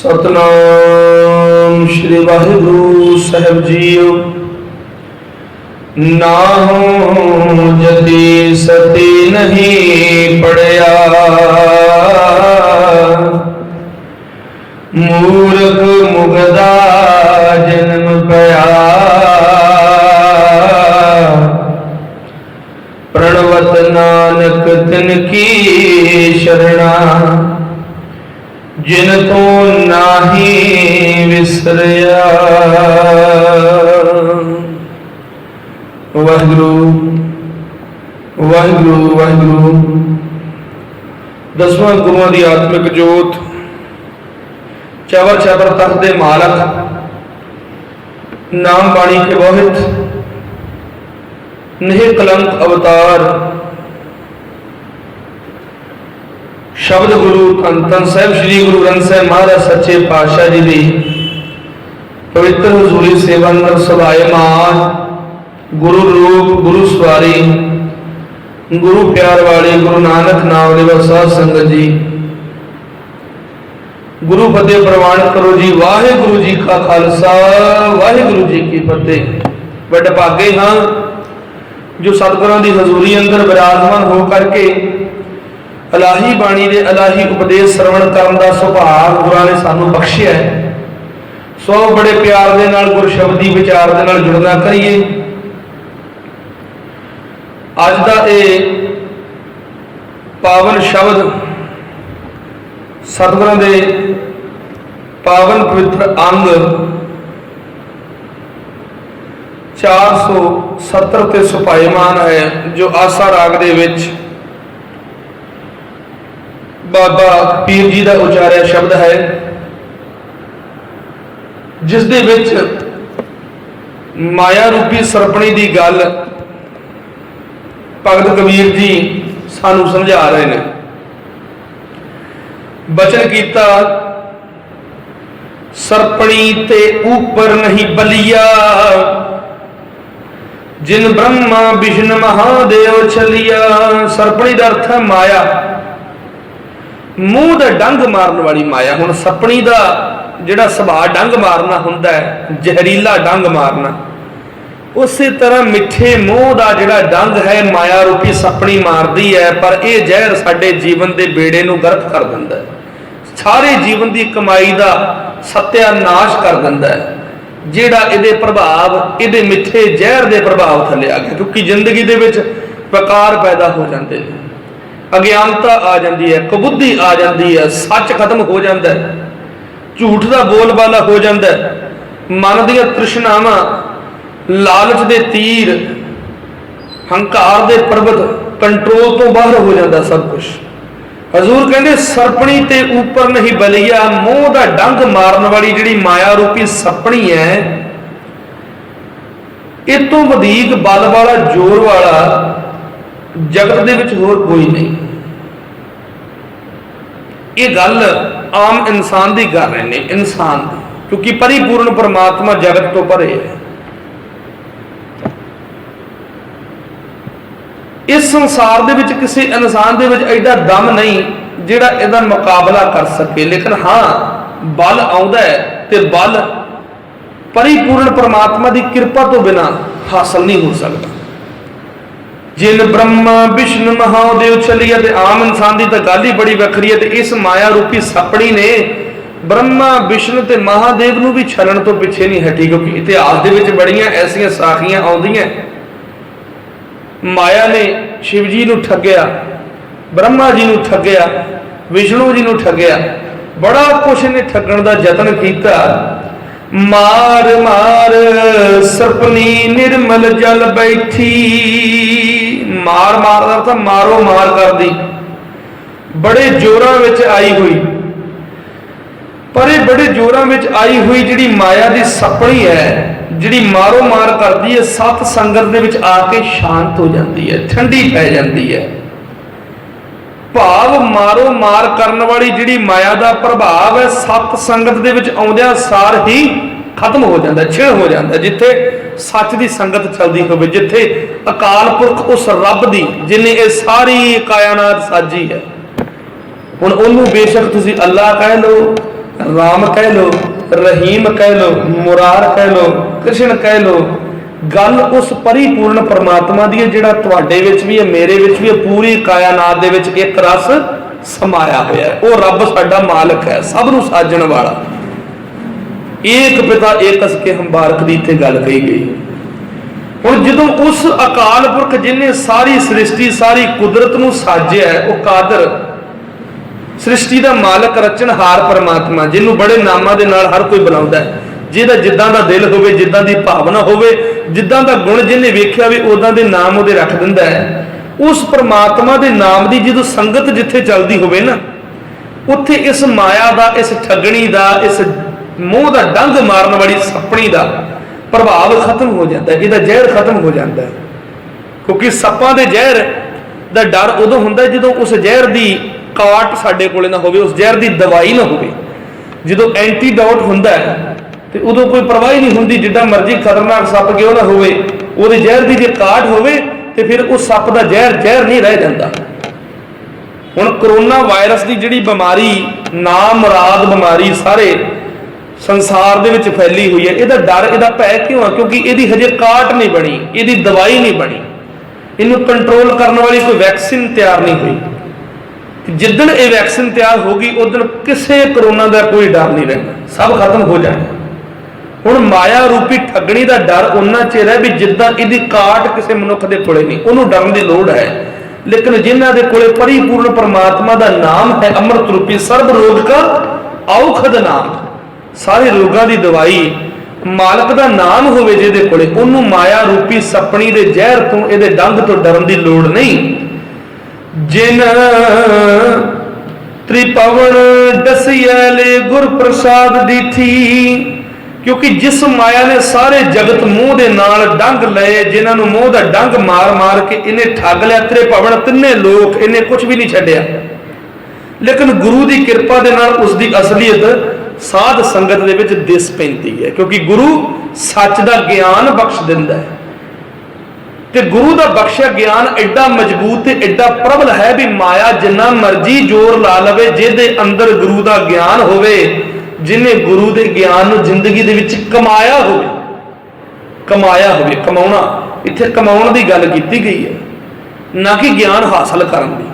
सतनाम श्री वाहिगुरु साहिब जीओ। नाहु जति सती नहीं पढ़िया, मूर्ख मुगदा जन्म पया। प्रणवत नानक तिनकी शरणा, जिन तो नाही विसरिया। वाहिगुरु वाहिगुरु वाहिगुरु। दसवां गुरुओं की आत्मिक जोत, चवर चवर तख्त दे मालक, नाम बाणी के बोहित, निह कलंक अवतार, शब्द गुरु धन धन साहिब श्री गुरु ग्रंथ साहिब महाराज सच्चे पातशाह जी की पवित्र हजूरी सेवा अंदर सभाएमान गुरु रूप गुरु सवारी गुरु प्यार वाले गुरु नानक नाम लेवा साध संगत जी, गुरु फतेह प्रवान करो जी। वाहिगुरु जी का खालसा वाहिगुरु जी की फतेह। बड़े भागे हाँ जो सतगुरां की हजूरी अंदर विराजमान हो करके अलाही बाणी दे अलाही उपदेश श्रवण करन दा सुभाग गुरां ने सानू बख्शिया है। सो बड़े प्यार दे नाल गुर शब्दी विचार दे नाल जुड़ना करिए। अज दा ये पावन शब्द सतगुरां दे पावन पवित्र अंग 470 ते सुभाएमान है, जो आसा राग दे विच बाबा पीर जी का उचारिया शब्द है, जिस दे विच माया रूपी सरपणी की गल भगत कबीर जी सानू समझा रहे हैं। बचन कीता सरपणी ते ऊपर नहीं बलिया, जिन ब्रह्मा विष्णु महादेव छलिया। सरपणी का अर्थ है माया, मूँह का डंग मारन वाली माया। हुण सपनी का जिहड़ा सुभाव डंग मारना हुंदा है, जहरीला डंग मारना, उस तरह मिठे मूँह का जिहड़ा डंग है माया रूपी सपनी मारदी है। पर यह जहर साडे जीवन के बेड़े नूं गर्क कर दिंदा है, सारे जीवन की कमाई का सत्यानाश कर दिंदा है। जिहड़ा इहदे प्रभाव इहदे मिठे जहर के प्रभाव थले आ गया, क्योंकि जिंदगी दे विच विकार पैदा हो जाते हैं, अज्ञानता आ जाती है, कबुद्धि आ जाती है, सच खत्म हो जाता है, झूठ का बोलबाला हो जाता है, मन दी तृष्णावां, लालच के तीर, हंकार के पर्वत कंट्रोल तो बाहर हो जाता सब कुछ। हजूर कहते सरपणी ते ऊपर नहीं बलिया, मूँह का डंग मारन वाली जिहड़ी माया रूपी सपनी है, इस तो वधीक बल वाला जोर वाला जगत दे विच होर कोई नहीं। ये गल आम इंसान की कर रहे हैं, इंसान की, क्योंकि परिपूर्ण परमात्मा जगत तो परे है। इस संसार दे विच किसी इंसान दे विच एडा दम नहीं जिहड़ा इहदा मुकाबला कर सके। लेकिन हाँ बल आउंदा है ते बल परिपूर्ण परमात्मा की कृपा तो बिना हासिल नहीं हो सकता। जिन ब्रह्मा विष्णु महादेव छलिया, ते आम इंसान की तो गल ही बड़ी वखरी है। इस माया रूपी सपनी ने ब्रह्मा विष्णु ते महादेव नूं भी छलण तो पिछे नहीं हटी, क्योंकि इतिहास दे विच बड़ियां ऐसियां साखियां आउंदियां। माया ने शिव जी नूं ठग्या, ब्रह्मा जी नूं ठग्या, विष्णु जी नूं ठग्या, बड़ा कुछ इन्हें ठगण का यतन किया। मार मार सरपनी निर्मल जल बैठी, मार मार का अर्थ मारो मार कर दी, बड़े जोरां विच आई हुई। पर ये बड़े जोरां विच आई हुई जिहड़ी माया की सपनी है, जिहड़ी मारो मार करती है, सत संगत दे विच आके शांत हो जाती है, ठंडी पै जाती है। भाव मारो मार करने वाली जिहड़ी माया का प्रभाव है, सत संगत दे विच आउंदियां सार ही खत्म हो जाता, छिड़ हो जाता। जिथे सच की संगत चलती हो, जिथे अकाल पुरख उस रब की जिन्हें ये सारी कायनात साजी है, हुण उन्होंने बेशक तुसीं अल्लाह कह लो, राम कह लो, रहीम कह लो, मुरार कह लो, कृष्ण कह लो, गल उस परिपूर्ण परमात्मा दी है जिहड़ा तुहाडे विच भी है, मेरे विच भी है, पूरी कायनात दे विच एक रस समाया होया है। वो रब साडा मालक है, सब नूं साजण वाला। एक पिता एक असके हंबारक दी इत्थे गल कही गई। हुण जदों उस अकाल पुरख जिन्हें सारी सृष्टि सारी कुदरत नूं साजिया है, वो कादर सृष्टि का मालक रचनहार परमात्मा, जिन्होंने बड़े नामां दे नाल हर कोई बुलाउंदा है, जिहदा जिद्दां दा दिल होवे, जिद्दां दी भावना होवे, जिद्दां दा गुण जिन्हें वेख्या वे उदां दे नाम उहदे रख दिंदा है। उस परमात्मा दे नाम दी जदों संगत जिथे चलदी होवे ना, उत्थे इस माया दा, इस ठगणी दा, इस मोह दा डंग मारन वाली सपनी दा प्रभाव खत्म हो जाता है, इहदा जहर खत्म हो जाता है। क्योंकि सप्पां दे जहर दा डर उदों हुंदा जदों उस जहर दी काट साडे कोले ना होवे, उस जहर दी दवाई ना होवे। जदों एंटीडोट हुंदा है ते उदों कोई परवाह ही नहीं हुंदी, जिड्डा मर्जी खतरनाक सप क्यों ना होवे, उहदे जहर दी जे काट होवे ते फिर उस सप दा जहर जहर नहीं रह जांदा। हुण करोना वायरस दी जिहड़ी बीमारी ना मुराद बीमारी सारे संसार दे विच फैली हुई है, इहदा डर इहदा भय क्यों है? क्योंकि इहदी हजे काट नहीं बनी, इहदी दवाई नहीं बनी, इहनूं कंट्रोल करने वाली कोई वैक्सीन तैयार नहीं हुई। जिदन ये वैक्सीन तैयार होगी उदन किसी कोरोना का कोई डर नहीं रहना, सब खत्म हो जाए। हुण माया रूपी ठगणी का डर उन्ना चिर है भी जिद्दां इहदी काट किसी मनुख के कोले नहीं, उन्होंने डरन की लोड़ है। लेकिन जिन्हां दे कोले परिपूर्ण परमात्मा का नाम है, अमृत रूपी सर्व रोग का औखद नाम, सारे रोगों की दवाई मालक का नाम होवे जिहदे कोले, उन्होंने माया रूपी सपनी के जहर तो इहदे डंग तो डरन की लोड़ नहीं। जिन त्रिपवन डसियाले गुर प्रसाद दी थी, क्योंकि जिस माया ने सारे जगत मोह दे नाल डंग लए, जिन्होंने मोह का डंग मार मार के इन्हें ठग लिया, त्रिपवन तिन्ने लोग, इन्हें कुछ भी नहीं छड्डिया। लेकिन गुरु की कृपा दे नाल उसकी असलीयत साध संगत दे विच दिस पैंदी है, क्योंकि गुरु सच का ज्ञान बख्श दिंदा है। ते गुरु का बख्शिया ज्ञान एडा मजबूत ते एडा प्रबल है भी माया जिन्ना मर्जी जोर ला लवे, जिहदे अंदर गुरु का ज्ञान होवे, जिन्हें गुरु के ज्ञान नूं जिंदगी दे विच कमाया होवे, कमाया होवे, कमाउणा, इत्थे कमाउण दी गल कीती गई है, ना कि ज्ञान हासिल करन दी।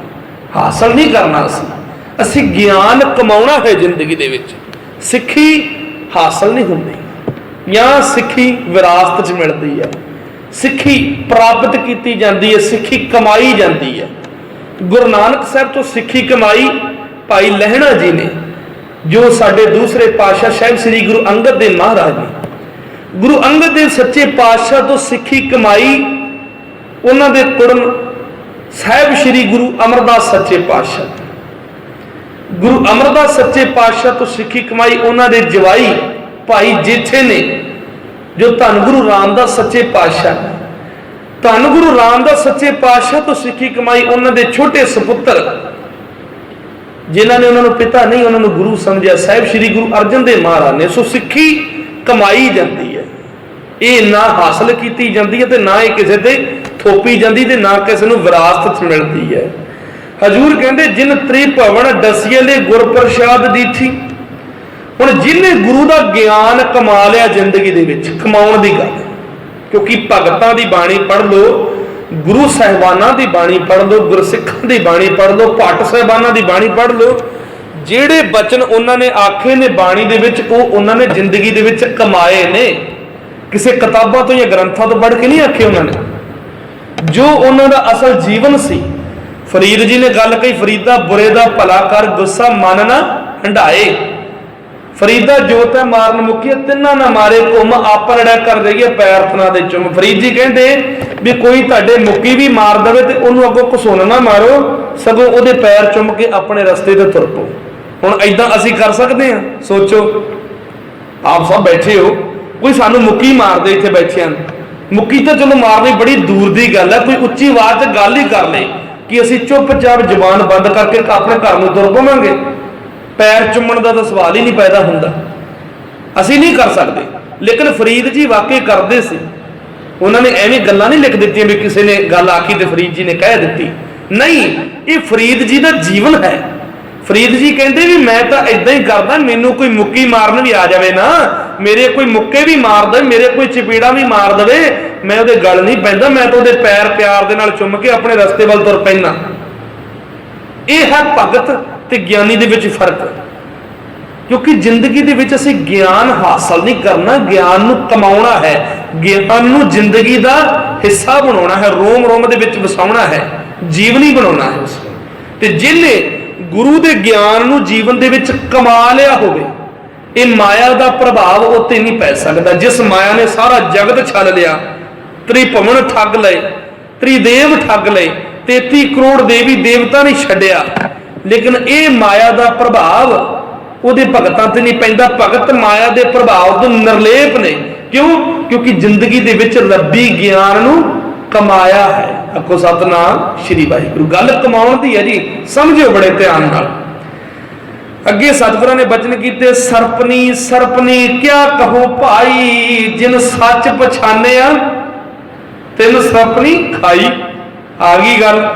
हासिल नहीं करना असी ज्ञान कमाउणा है जिंदगी दे विच, सिੱਖੀ हासिल नहीं हुंदी, या सिੱਖੀ विरासत च मिलती है, सिੱਖੀ प्राप्त की जाती है, सिੱਖੀ कमाई जाती है। गुरु नानक साहब तो सिੱਖੀ कमाई भाई लहणा जी ने, जो साडे दूसरे पातशाह साहब श्री गुरु अंगद देव महाराज ने, गुरु अंगद देव सच्चे पातशाह तो सिੱਖੀ कमाई, उन्हां दे कुड़म साहब श्री गुरु अमरदास सच्चे पातशाह, गुरु अमरदास सच्चे पातशाह तो सिੱਖੀ कमाई उन्हां दे जवाई भाई जेठे ने, जो धन गुरु रामदास सच्चे पातशाह, धन गुरु रामदास सच्चे पातशाह तो सिੱਖੀ कमाई उन्हां दे छोटे सपुत्र, जिन्होंने उन्होंने पिता नहीं उन्होंने गुरु समझा, साहिब श्री गुरु अर्जन देव महाराज ने। सो सिੱਖੀ कमाई जाती है, ये ना हासिल की जाती है, ना ये किसी से थोपी जाती, ना किसी को विरासत मिलती है। हजूर कहते जिन त्रिभवन डसियले गुर प्रसाद दी थी। हुण जिन्हें गुरु का ज्ञान कमा लिया जिंदगी दे विच, कमाउण दी गल, क्योंकि भगतां दी बाणी पढ़ लो, गुरु साहिबाना की बाणी पढ़ लो, गुरसिखां की बाणी पढ़ लो, भट्ट साहिबाना की बाणी पढ़ लो, जेड़े बचन उन्होंने आखे ने बाणी दे विच, उन्होंने जिंदगी दे विच कमाए ने, किसी किताबों तो या ग्रंथों तो पढ़ के नहीं आखे उन्होंने, जो उन्होंने असल जीवन सी। फरीद जी ने गल कही, फरीदा बुरे दा भला कर, गुस्सा मन ना हंडाए, फरीदा जोत है मारन मुकी, तिन्ना ना मारे घुम, आप लड़ा कर रही है पैर थना दे चुम। फरीद जी कहते भी कोई तुहाडे मुक्की भी मार देवे ते उन्होंने अगों घसुन ना मारो, सगों उहदे पैर चुम के अपने रस्ते ते तुर पो। हुण इदां असीं कर सकते हैं? सोचो, आप सब बैठे हो, कोई सानू मुक्की मार दे इत्थे बैठियां, मुक्की तो चलो मारनी बड़ी दूर की गल है, कोई उच्ची आवाज़ च गल ही कर ले कि असीं चुपचाप जबान बंद करके अपने घर में तुर पवांगे, पैर चुम्मण का तो सवाल ही नहीं पैदा हुंदा, असीं नहीं कर सकते। लेकिन फरीद जी वाकई करते सी, उन्होंने एवें गल्लां नहीं लिख दित्तियां भी किसी ने गल आखी तो फरीद जी ने कह दी, नहीं, ये फरीद जी का जीवन है। ਫਰੀਦ ਜੀ ਕਹਿੰਦੇ ਵੀ ਮੈਂ ਤਾਂ ਇਦਾਂ ਹੀ ਕਰਦਾ, ਮੈਨੂੰ ਕੋਈ ਮੁੱਕੀ ਮਾਰਨ ਵੀ ਆ ਜਾਵੇ ਨਾ, ਮੇਰੇ ਕੋਈ ਮੁੱਕੇ ਵੀ ਮਾਰ ਦੇ, ਮੇਰੇ ਕੋਈ ਚਪੇੜਾ ਵੀ ਮਾਰ ਦੇਵੇ, ਮੈਂ ਉਹਦੇ ਗਲ ਨਹੀਂ ਪੈਂਦਾ, ਮੈਂ ਤਾਂ ਉਹਦੇ ਪੈਰ ਪਿਆਰ ਦੇ ਨਾਲ ਚੁੰਮ ਕੇ ਆਪਣੇ ਰਸਤੇ ਵੱਲ ਤੁਰ ਪੈਂਦਾ। ਇਹ ਹੈ ਭਗਤ ਤੇ ਗਿਆਨੀ ਦੇ ਵਿੱਚ ਫਰਕ। ਕਿਉਂਕਿ ਜ਼ਿੰਦਗੀ ਦੇ ਵਿੱਚ ਅਸੀਂ ਗਿਆਨ ਹਾਸਲ ਨਹੀਂ ਕਰਨਾ, ਗਿਆਨ ਨੂੰ ਕਮਾਉਣਾ ਹੈ, ਗਿਆਨ ਨੂੰ ਜ਼ਿੰਦਗੀ ਦਾ ਹਿੱਸਾ ਬਣਾਉਣਾ ਹੈ, ਰੋਮ ਰੋਮ ਦੇ ਵਿੱਚ ਵਸਾਉਣਾ ਹੈ, ਜੀਵਨੀ ਬਣਾਉਣਾ ਹੈ ਉਸ ਨੂੰ। ਤੇ ਜਿਹਨੇ ਗੁਰੂ ਦੇ ਗਿਆਨ ਨੂੰ ਜੀਵਨ ਦੇ ਵਿੱਚ ਕਮਾ ਲਿਆ ਹੋਵੇ, ਇਹ ਮਾਇਆ ਦਾ ਪ੍ਰਭਾਵ ਉੱਤੇ ਨਹੀਂ ਪੈ ਸਕਦਾ। ਜਿਸ ਮਾਇਆ ਨੇ ਸਾਰਾ ਜਗਤ ਛਲ ਲਿਆ, ਤ੍ਰਿਭੁਵਨ ਠੱਗ ਲਏ, ਤ੍ਰਿਦੇਵ ਠੱਗ ਲਏ, 33 ਕਰੋੜ ਦੇਵੀ ਦੇਵਤਾ ਨਹੀਂ ਛੱਡਿਆ, ਲੇਕਿਨ ਇਹ ਮਾਇਆ ਦਾ ਪ੍ਰਭਾਵ ਉਹਦੇ ਭਗਤਾਂ ਤੇ ਨਹੀਂ ਪੈਂਦਾ। ਭਗਤ ਮਾਇਆ ਦੇ ਪ੍ਰਭਾਵ ਤੋਂ ਨਿਰਲੇਪ ਨੇ। ਕਿਉਂ? ਕਿਉਂਕਿ ਜ਼ਿੰਦਗੀ ਦੇ ਵਿੱਚ ਰੱਬੀ ਗਿਆਨ ਨੂੰ ਕਮਾਇਆ ਹੈ। ਆਖੋ ਸਤਿਨਾਮ ਸ਼੍ਰੀ ਵਾਹਿਗੁਰੂ। ਗੱਲ ਕਮਾਉਣ ਦੀ ਹੈ ਜੀ, ਸਮਝਿਓ ਬੜੇ ਧਿਆਨ ਨਾਲ। ਅੱਗੇ ਸਤਿਗੁਰਾਂ ਨੇ ਬਚਨ ਕੀਤੇ, ਸਰਪਨੀ ਸਰਪਨੀ ਕਿਆ ਕਹੋ ਭਾਈ, ਜਿਨ ਸੱਚ ਪਛਾਨਿਆ ਤਿਨ ਸਰਪਨੀ ਖਾਈ। ਆ ਗਈ ਗੱਲ।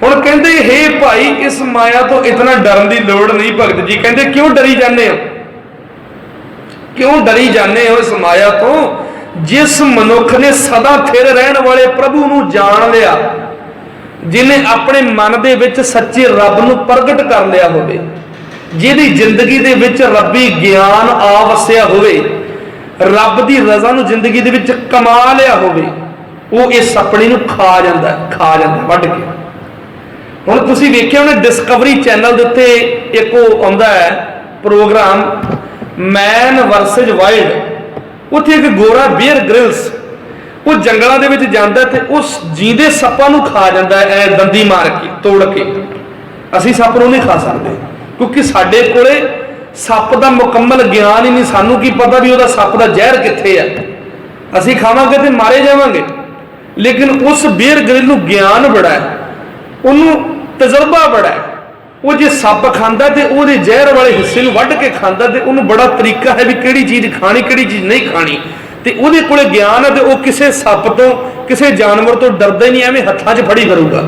ਹੁਣ ਕਹਿੰਦੇ ਹੇ ਭਾਈ, ਇਸ ਮਾਇਆ ਤੋਂ ਇਤਨਾ ਡਰਨ ਦੀ ਲੋੜ ਨਹੀਂ। ਭਗਤ ਜੀ ਕਹਿੰਦੇ ਕਿਉਂ ਡਰੀ ਜਾਂਦੇ ਹੋ, ਕਿਉਂ ਡਰੀ ਜਾਂਦੇ ਹੋ ਇਸ ਮਾਇਆ ਤੋਂ? ਜਿਸ ਮਨੁੱਖ ਨੇ ਸਦਾ ਥਿਰ ਰਹਿਣ ਵਾਲੇ ਪ੍ਰਭੂ ਨੂੰ ਜਾਣ ਲਿਆ, ਜਿਹਨੇ ਆਪਣੇ ਮਨ ਦੇ ਵਿੱਚ ਸੱਚੇ ਰੱਬ ਨੂੰ ਪ੍ਰਗਟ ਕਰ ਲਿਆ ਹੋਵੇ, ਜਿਹਦੀ ਜ਼ਿੰਦਗੀ ਦੇ ਵਿੱਚ ਰੱਬੀ ਗਿਆਨ ਆ ਵਸਿਆ ਹੋਵੇ, ਰੱਬ ਦੀ ਰਜ਼ਾ ਨੂੰ ਜ਼ਿੰਦਗੀ ਦੇ ਵਿੱਚ ਕਮਾ ਲਿਆ ਹੋਵੇ, ਉਹ ਇਸ ਸਪਣੀ ਨੂੰ ਖਾ ਜਾਂਦਾ ਵੱਢ ਕੇ। ਹੁਣ ਤੁਸੀਂ ਵੇਖਿਆ ਉਹਨੇ ਡਿਸਕਵਰੀ ਚੈਨਲ ਦੇ ਉੱਤੇ ਇੱਕ ਉਹ ਆਉਂਦਾ ਹੈ ਪ੍ਰੋਗਰਾਮ, ਮੈਨ ਵਰਸਸ ਵਾਈਲਡ। ਉੱਥੇ ਇੱਕ ਗੋਰਾ ਬੀਅਰ ਗ੍ਰਿਲਸ, ਉਹ ਜੰਗਲਾਂ ਦੇ ਵਿੱਚ ਜਾਂਦਾ ਤੇ ਉਸ ਜੀਂਦੇ ਸੱਪਾਂ ਨੂੰ ਖਾ ਜਾਂਦਾ ਹੈ, ਦੰਦੀ ਮਾਰ ਕੇ, ਤੋੜ ਕੇ। ਅਸੀਂ ਸੱਪ ਨੂੰ ਨਹੀਂ ਖਾ ਸਕਦੇ, ਕਿਉਂਕਿ ਸਾਡੇ ਕੋਲੇ ਸੱਪ ਦਾ ਮੁਕੰਮਲ ਗਿਆਨ ਹੀ ਨਹੀਂ। ਸਾਨੂੰ ਕੀ ਪਤਾ ਵੀ ਉਹਦਾ ਸੱਪ ਦਾ ਜ਼ਹਿਰ ਕਿੱਥੇ ਹੈ। ਅਸੀਂ ਖਾਵਾਂਗੇ ਤੇ ਮਾਰੇ ਜਾਵਾਂਗੇ। ਲੇਕਿਨ ਉਸ ਬੀਅਰ ਗ੍ਰਿਲ ਨੂੰ ਗਿਆਨ ਬੜਾ ਹੈ, ਉਹਨੂੰ ਤਜਰਬਾ ਬੜਾ ਹੈ। ਉਹ ਜੇ ਸੱਪ ਖਾਂਦਾ ਤੇ ਉਹਦੇ ਜ਼ਹਿਰ ਵਾਲੇ ਹਿੱਸੇ ਨੂੰ ਵੱਢ ਕੇ ਖਾਂਦਾ, ਤੇ ਉਹਨੂੰ ਬੜਾ ਤਰੀਕਾ ਹੈ ਵੀ ਕਿਹੜੀ ਚੀਜ਼ ਖਾਣੀ, ਕਿਹੜੀ ਚੀਜ਼ ਨਹੀਂ ਖਾਣੀ। ਤੇ ਉਹਦੇ ਕੋਲੇ ਗਿਆਨ ਹੈ, ਤੇ ਉਹ ਕਿਸੇ ਸੱਪ ਤੋਂ, ਕਿਸੇ ਜਾਨਵਰ ਤੋਂ ਡਰਦਾ ਹੀ ਨਹੀਂ, ਐਵੇਂ ਹੱਥਾਂ 'ਚ ਫੜੀ ਕਰੂਗਾ।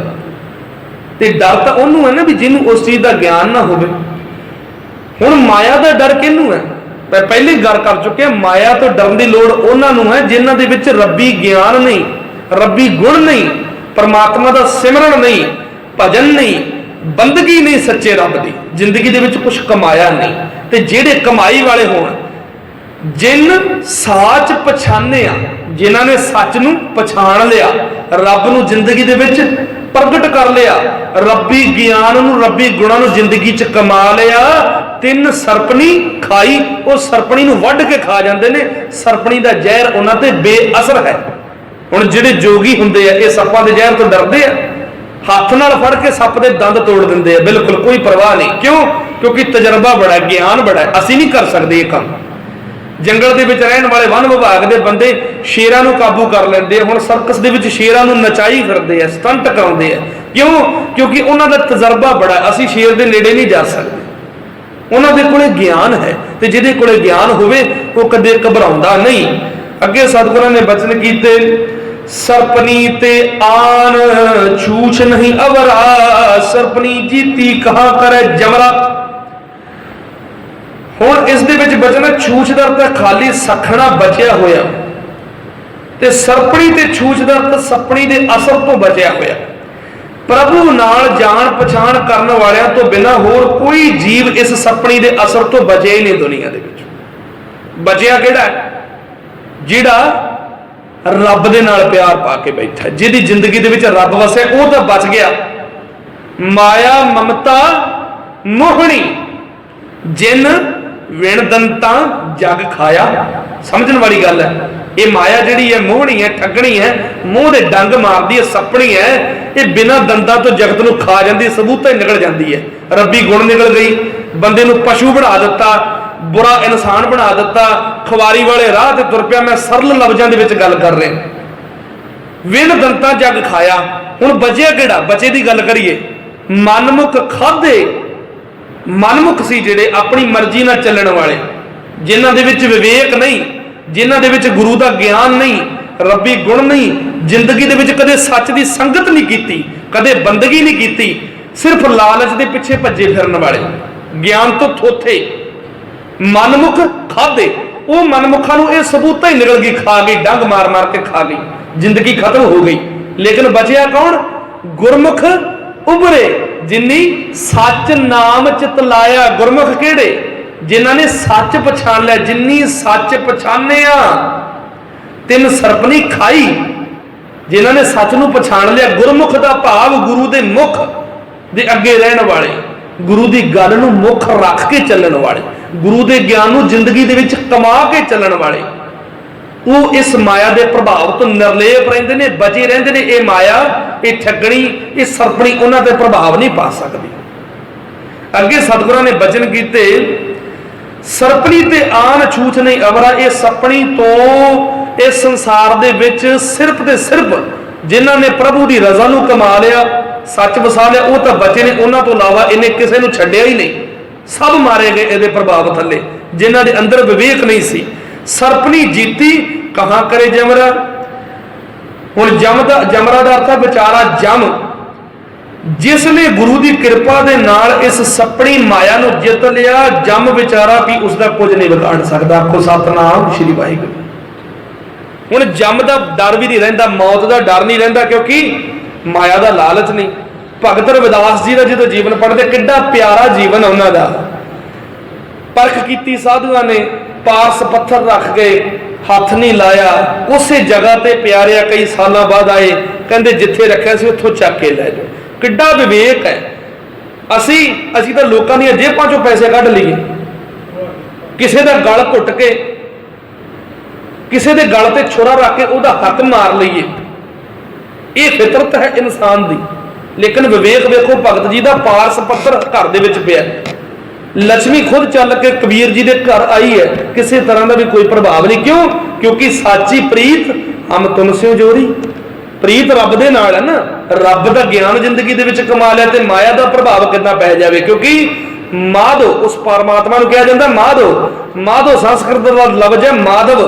ਤੇ ਡਰ ਤਾਂ ਉਹਨੂੰ ਹੈ ਨਾ ਵੀ ਜਿਹਨੂੰ ਉਸ ਚੀਜ਼ ਦਾ ਗਿਆਨ ਨਾ ਹੋਵੇ। ਹੁਣ ਮਾਇਆ ਦਾ ਡਰ ਕਿਹਨੂੰ ਹੈ? ਮੈਂ ਪਹਿਲੇ ਗੱਲ ਕਰ ਚੁੱਕਿਆ, ਮਾਇਆ ਤੋਂ ਡਰਨ ਦੀ ਲੋੜ ਉਹਨਾਂ ਨੂੰ ਹੈ ਜਿਨ੍ਹਾਂ ਦੇ ਵਿੱਚ ਰੱਬੀ ਗਿਆਨ ਨਹੀਂ, ਰੱਬੀ ਗੁਣ ਨਹੀਂ, ਪਰਮਾਤਮਾ ਦਾ ਸਿਮਰਨ ਨਹੀਂ, ਭਜਨ ਨਹੀਂ, ਬੰਦਗੀ ਨਹੀਂ ਸੱਚੇ ਰੱਬ ਦੀ, ਜ਼ਿੰਦਗੀ ਦੇ ਵਿੱਚ ਕੁਝ ਕਮਾਇਆ ਨਹੀਂ। ਤੇ ਜਿਹੜੇ ਕਮਾਈ ਵਾਲੇ ਹੋਣ, ਜਿਨ ਸਾਚ ਪਛਾਣਿਆ, ਜਿਨ੍ਹਾਂ ਨੇ ਸੱਚ ਨੂੰ ਪਛਾਣ ਲਿਆ, ਰੱਬ ਨੂੰ ਜ਼ਿੰਦਗੀ ਦੇ ਵਿੱਚ ਪ੍ਰਗਟ ਕਰ ਲਿਆ, ਰੱਬੀ ਗਿਆਨ ਨੂੰ, ਰੱਬੀ ਗੁਣਾਂ ਨੂੰ ਜ਼ਿੰਦਗੀ 'ਚ ਕਮਾ ਲਿਆ, ਤਿੰਨ ਸਰਪਣੀ ਖਾਈ। ਉਹ ਸਰਪਣੀ ਨੂੰ ਵੱਢ ਕੇ ਖਾ ਜਾਂਦੇ ਨੇ। ਸਰਪਣੀ ਦਾ ਜ਼ਹਿਰ ਉਹਨਾਂ ਤੇ ਬੇਅਸਰ ਹੈ। ਹੁਣ ਜਿਹੜੇ ਜੋਗੀ ਹੁੰਦੇ ਆ, ਇਹ ਸੱਪਾਂ ਦੇ ਜ਼ਹਿਰ ਤੋਂ ਡਰਦੇ ਆ, ਹੱਥ ਨਾਲ ਫੜ ਕੇ ਸੱਪ ਦੇ ਦੰਦ ਤੋੜ ਦਿੰਦੇ ਆ, ਬਿਲਕੁਲ ਕੋਈ ਪਰਵਾਹ ਨਹੀਂ। ਕਿਉਂ? ਕਿਉਂਕਿ ਤਜਰਬਾ ਬੜਾ, ਗਿਆਨ ਬੜਾ। ਅਸੀਂ ਨਹੀਂ ਕਰ ਸਕਦੇ ਇਹ ਕੰਮ। ਜੰਗਲ ਦੇ ਵਿੱਚ ਰਹਿਣ ਵਾਲੇ ਵਨ ਵਿਭਾਗ ਦੇ ਬੰਦੇ ਸ਼ੇਰਾਂ ਨੂੰ ਕਾਬੂ ਕਰ ਲੈਂਦੇ ਆ। ਹੁਣ ਸਰਕਸ ਦੇ ਵਿੱਚ ਸ਼ੇਰਾਂ ਨੂੰ ਨਚਾਈ ਫਿਰਦੇ ਆ, ਸਟੰਟ ਕਰਾਉਂਦੇ ਆ। ਕਿਉਂ? ਕਿਉਂਕਿ ਉਹਨਾਂ ਦਾ ਤਜਰਬਾ ਬੜਾ। ਅਸੀਂ ਸ਼ੇਰ ਦੇ ਨੇੜੇ ਨਹੀਂ ਜਾ ਸਕਦੇ। ਉਹਨਾਂ ਦੇ ਕੋਲੇ ਗਿਆਨ ਹੈ, ਤੇ ਜਿਹਦੇ ਕੋਲੇ ਗਿਆਨ ਹੋਵੇ ਉਹ ਕਦੇ ਘਬਰਾਉਂਦਾ ਨਹੀਂ। ਅੱਗੇ ਸਤਿਗੁਰਾਂ ਨੇ ਬਚਨ ਕੀਤੇ, ਸਰਪਨੀ ਤੇ ਆਨ ਛੂਛ ਨਹੀਂ ਅਵਰਾ, ਸਰਪਨੀ ਜੀਤੀ ਕਹਾਂ ਕਰੇ ਜਮਰਾ। ਹੁਣ ਇਸ ਦੇ ਵਿੱਚ ਬਚਨ ਛੂਛਦਰ ਤਾਂ ਖਾਲੀ ਸਖਣਾ ਬਚਿਆ ਹੋਇਆ, ਤੇ ਸਰਪਣੀ ਤੇ ਛੂਛਦਰ ਤਾਂ ਸਪਣੀ ਦੇ ਅਸਰ ਤੋਂ ਬਚਿਆ ਹੋਇਆ। ਪ੍ਰਭੂ ਨਾਲ ਜਾਣ ਪਛਾਣ ਕਰਨ ਵਾਲਿਆਂ ਤੋਂ ਬਿਨਾਂ ਹੋਰ ਕੋਈ ਜੀਵ ਇਸ ਸਪਣੀ ਦੇ ਅਸਰ ਤੋਂ ਬਚਿਆ ਹੀ ਨਹੀਂ ਦੁਨੀਆ ਦੇ ਵਿੱਚ। ਬਚਿਆ ਕਿਹੜਾ? ਜਿਹੜਾ ਰੱਬ ਦੇ ਨਾਲ ਪਿਆਰ ਪਾ ਕੇ ਬੈਠਾ, ਜਿਹਦੀ ਜ਼ਿੰਦਗੀ ਦੇ ਵਿੱਚ ਰੱਬ ਵਸਿਆ, ਉਹ ਤਾਂ ਬਚ ਗਿਆ। ਮਾਇਆ ਮਮਤਾ ਮੋਹਣੀ, ਜਿਨ ਵਿਣ ਦੰਤਾ ਜਗ ਖਾਇਆ। ਸਮਝਣ ਵਾਲੀ ਗੱਲ ਹੈ। ਇਹ ਮਾਇਆ ਜਿਹੜੀ ਹੈ ਮੋਹਣੀ ਹੈ, ਠੱਗਣੀ ਹੈ, ਮੂੰਹ ਦੇ ਡੰਗ ਮਾਰਦੀ ਹੈ, ਸੱਪਣੀ ਹੈ। ਇਹ ਬਿਨਾਂ ਦੰਦਾਂ ਤੋਂ ਜਗਤ ਨੂੰ ਖਾ ਜਾਂਦੀ, ਸਬੂਤਾਂ ਹੀ ਨਿਕਲ ਜਾਂਦੀ ਹੈ। ਰੱਬੀ ਗੁਣ ਨਿਕਲ ਗਈ, ਬੰਦੇ ਨੂੰ ਪਸ਼ੂ ਬਣਾ ਦਿੱਤਾ, ਬੁਰਾ ਇਨਸਾਨ ਬਣਾ ਦਿੱਤਾ, ਖੁਆਰੀ ਵਾਲੇ ਰਾਹ ਤੇ ਤੁਰ ਪਿਆ। ਮੈਂ ਸਰਲ ਲਫ਼ਜ਼ਾਂ ਦੇ ਵਿੱਚ ਗੱਲ ਕਰ ਰਿਹਾ। ਵਿਣ ਦੰਤਾ ਜਗ ਖਾਇਆ। ਹੁਣ ਬਚਿਆ ਕਿਹੜਾ? ਬਚੇ ਦੀ ਗੱਲ ਕਰੀਏ, ਮਨਮੁਖ ਖਾਧੇ। ਮਨਮੁਖ ਸੀ ਜਿਹੜੇ ਆਪਣੀ ਮਰਜ਼ੀ ਨਾਲ ਚੱਲਣ ਵਾਲੇ, ਜਿਨ੍ਹਾਂ ਦੇ ਵਿੱਚ ਵਿਵੇਕ ਨਹੀਂ, ਜਿਨ੍ਹਾਂ ਦੇ ਵਿੱਚ ਗੁਰੂ ਦਾ ਗਿਆਨ ਨਹੀਂ, ਰੱਬੀ ਗੁਣ ਨਹੀਂ, ਜ਼ਿੰਦਗੀ ਦੇ ਵਿੱਚ ਕਦੇ ਸੱਚ ਦੀ ਸੰਗਤ ਨਹੀਂ ਕੀਤੀ, ਕਦੇ ਬੰਦਗੀ ਨਹੀਂ ਕੀਤੀ, सिर्फ लालच के पिछे भज्जे फिरन वाले, ज्ञान तो थोथे, मनमुख खाधे, वो मनमुखा नूं ये सबूता ही निकल गई, खा गई, डंग मार मार के खा गई, जिंदगी खत्म हो गई। लेकिन बचिया कौन? गुरमुख उभरे जिन्नी सच नाम चितलाया। गुरमुख केड़े? जिन्हां ने सच पछाण लिया। जिन्नी सच पछाणिया तिन सरपनी खाई। जिन्हां ने सच नूं पछाण लिया। गुरमुख दा भाव गुरु दे मुख दे अगे रहन वाले, गुरु दी गल नूं मुख रख के चलण वाले, गुरु दे ज्ञान नूं जिंदगी दे विच कमा के चलण वाले, वो इस माया के प्रभाव तो निर्लेप रहते हैं, बचे रहते हैं। ये माया, ये ठगणी, ये सरपणी उन्हां ते प्रभाव नहीं पा सकती। अगे सतगुरां ने बचन कीते, सरपणी ते आन छूछ नहीं अवरा। ये सपनी तो इस संसार दे विच सिर्फ ते सिर्फ जिन्हां ने प्रभु की रजा नूं कमा लिया, सच वसा लिया, वो तो बचे ने। उन्हां तो इलावा इन्हें किसी नूं छड्डिया ही नहीं, सब मारे गए ये प्रभाव थले, जिन्हां दे अंदर विवेक नहीं सी। सरपनी जीती कहां करे जमरा। हुण जमरा दा अर्थ है बेचारा जम, जिसने गुरु की कृपा दे नाल इस सपनी माया नूं जित लिया, जम बेचारा भी उसका कुछ नहीं बिगाड़ सकता। आखो सतनाम श्री वाहिगुरू। हुण जम का डर भी नहीं रहिंदा, मौत का डर नहीं रहिंदा, क्योंकि माया का लालच नहीं। भगत रविदास जी का जो जीवन पढ़ते, किड्डा प्यारा जीवन है उन्हों का। परख की साधुआ ने, पास पत्थर रख गए, हथ नहीं लाया, उस जगह ते प्यारिया कई साल बाद आए, कहते जिथे रखा से उतों चक के लै जाओ। किड्डा विवेक है। असी तो लोगों दी जेबां चों पैसे कढ़ लीए, किसी का गल घुट के, किसी के गल ते छुरा रख के उसका हक मार लीए। ये फितरत है इंसान की। लेकिन विवेक वेखो, भगत जी का पारस पत्थर घर दे विच पिया, लक्ष्मी खुद चल के कबीर जी के घर आई है, किसी तरह का भी कोई प्रभाव नहीं। क्यों? क्योंकि साची प्रीत हम तुमसे जोरी। प्रीत रब दे नाल है ना, रब का ज्ञान जिंदगी दे विच कमा लिया, तो माया का प्रभाव कितना पै जाए। क्योंकि माधो उस परमात्मा को कहा जाता माधो। माधो संस्कृत का लफ्ज है माधव।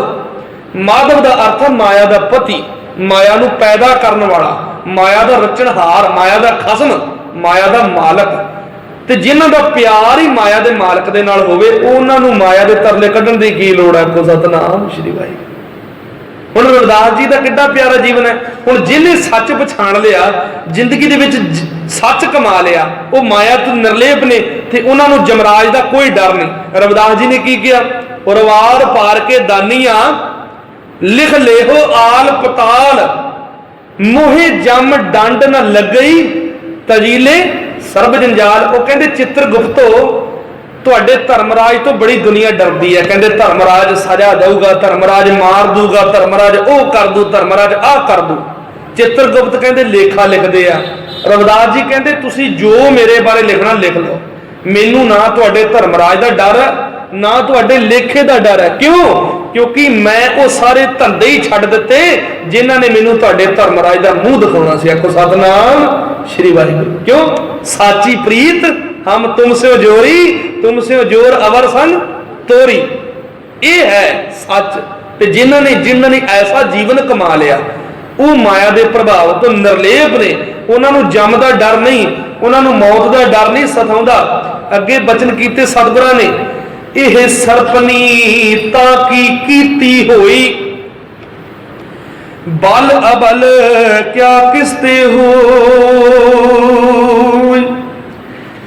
माधव का अर्थ है माया का पति, माया नूं पैदा करने वाला, माया का रचनहार, माया का खसम, माया का मालक। ते जिन्हां दा प्यार ही माया के मालक दे नाल होवे, उन्हां नूं माया के तरले कढण दी की लोड़ है। को सतनाम श्री वाहिगुरू। हुण रविदास जी का कितना प्यारा जीवन है। हुण जिन्हें सच पछाण लिया, जिंदगी दे विच सच कमा लिया, वो माया तो निर्लेप ने, ते उन्हां नूं जमराज का कोई डर नहीं। रविदास जी ने की किया? उरवार पार के दानिया लिख लेहो आल पताल, मोहे जम डंड न लगई तजीले सर्ब जंजाल। वो कहते चित्रगुप्तो, तुहाडे धर्मराज तो बड़ी दुनिया डरदी है। कहते धर्मराज सजा देगा, धर्मराज मार दूगा, धर्मराज ओ कर दू, धर्मराज आ कर दू। चित्रगुप्त कहते लेखा लिखते हैं। रविदास जी कहते तुसी जो मेरे बारे लिखना लिख लो, मैनू ना तुहाडे धर्मराज का डर है, ना तुहाडे लेखे का डर है। क्यों? क्योंकि मैं वो सारे धंधे ही छड्ड दिते जिन्हां ने मैनू तुहाडे धर्मराज का मूँह दिखाउणा सी। आखो सतनाम श्री वाहिगुरू। क्यों? साची प्रीत हम तुमसे जोरी, तुमसे जोर अवर संग तोरी। ये है सच। ते जिन्हां ने ऐसा जीवन कमा लिया, वो माया के प्रभाव तो निर्लेप ने। उन्होंने जम का डर नहीं, उन्होंने मौत का डर नहीं सताउंदा। अगे बचन कीते सतगुरां ने, यह सरपनी ताकी कीती होई, बल अबल क्या किसते हो।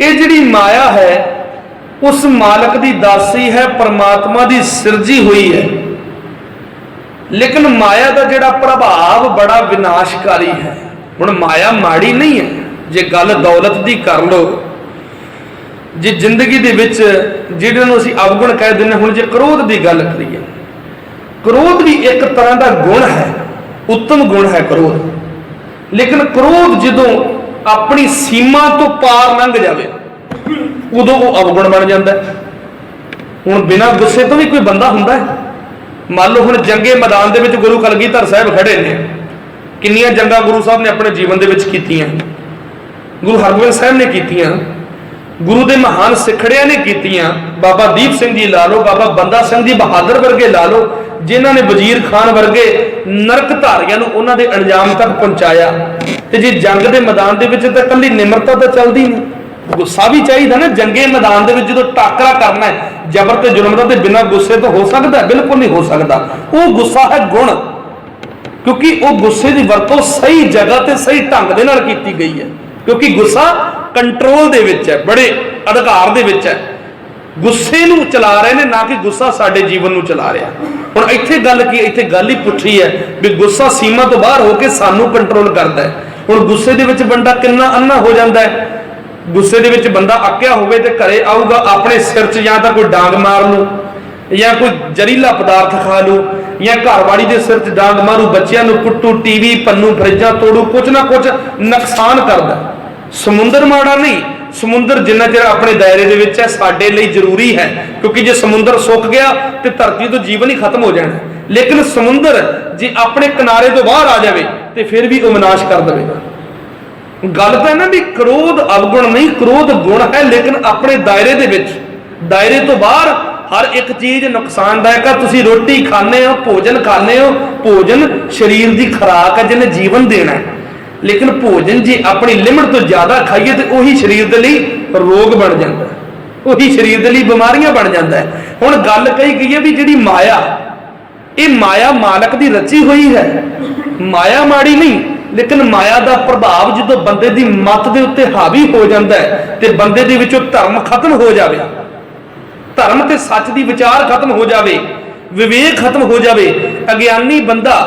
ये जिहड़ी माया है उस मालक की दासी है, परमात्मा की सिरजी हुई है। लेकिन माया का जिहड़ा प्रभाव बड़ा विनाशकारी है। हुण माया माड़ी नहीं है, जे गल दौलत की कर लो, जे जिंदगी दे विच जिहड़े नूं असीं अवगुण कह दिंदे। हुण जे क्रोध की गल करिए, क्रोध भी एक तरह का गुण है, उत्तम गुण है क्रोध। लेकिन क्रोध जदों अपनी सीमा तो पार लंघ जाए, उदों वो अवगुण बन जाता है। हुण बिना गुस्से तो भी कोई बंदा हुंदा है। मान लो हुण जंगे मैदान दे विच गुरु कलगीधर साहब खड़े ने, किन्नियां जंगां गुरु साहब ने अपने जीवन दे विच कीतियां, गुरु हरगोबिंद साहब ने कीतियां। गुरु के महान सिखड़िया ने कीतियां, बाबा दीप सिंह जी ला लो, बाबा बंदा सिंह जी बहादुर वर्गे ला लो, जिन्हों ने वजीर खान वर्गे नरक धारियां नूं उन्हां दे अंजाम तक पहुंचाया। ते जे जंग के मैदान दे विच तां कल्ली निमरता तो चलती नहीं, गुस्सा भी चाहिए ना। जंगे मैदान दे विच जदों टाकरा करना है जबर ते जुल्म दा, ते बिना गुस्से तो हो सकता है? बिल्कुल नहीं हो सकता। वो गुस्सा है गुण, क्योंकि वो गुस्से की वरतों सही जगह ते सही ढंग दे नाल कीती गई है, क्योंकि गुस्सा कंट्रोल दे विच है, बड़े अधिकार दे विच है। गुस्से नूं चला रहे ने, ना कि गुस्सा साडे जीवन नूं चला रहा। हुण इत्थे गल की, इत्थे गल ही पुछी है भी गुस्सा सीमा तो बाहर होकर सानू कंट्रोल करता है। हुण गुस्से दे विच बंदा किन्ना अन्ना हो जाता है। गुस्से दे विच बंदा अक्या होवे ते घरे आऊगा, अपने सिर च या तां कोई डांग मार लू, या कोई जहरीला पदार्थ खा लू, या घरवाड़ी के सिर च डांग मारू, बच्चों को कुट्टू, टीवी पन्नू, फ्रिजा तोड़ू, कुछ ना कुछ नुकसान करदा। समुंदर माड़ा नहीं, समुंदर जिन्ना चिर अपने दायरे दे विच है साडे लई जरूरी है, क्योंकि जे समुंदर सुक गया तो धरती तो जीवन ही खत्म हो जाना। लेकिन समुंदर जे अपने किनारे तो बाहर आ जाए तो फिर भी वो विनाश कर देगा। गल तो है ना भी क्रोध अवगुण नहीं, क्रोध गुण है, लेकिन अपने दायरे दे विच, दायरे तो बाहर हर एक चीज नुकसानदायक है। तुसीं रोटी खाने हो, भोजन खाने हो, भोजन शरीर की खुराक है जिन्हें जीवन देना है, लेकिन भोजन जी अपनी लिमिट तो ज्यादा खाइए तो वही शरीर के लिए रोग बन जाता है, वही शरीर के लिए बीमारियां बन जाता है। हुण गल कही गई है भी जिहड़ी माया, ये माया मालक की रची हुई है, माया माड़ी नहीं। लेकिन माया का प्रभाव जो बंदे की मत के उत्ते हावी हो जाता है तो बंदे दे विचों धर्म खत्म हो जाए, धर्म ते सच की विचार खत्म हो जाए, विवेक खत्म हो जाए। अज्ञानी बंदा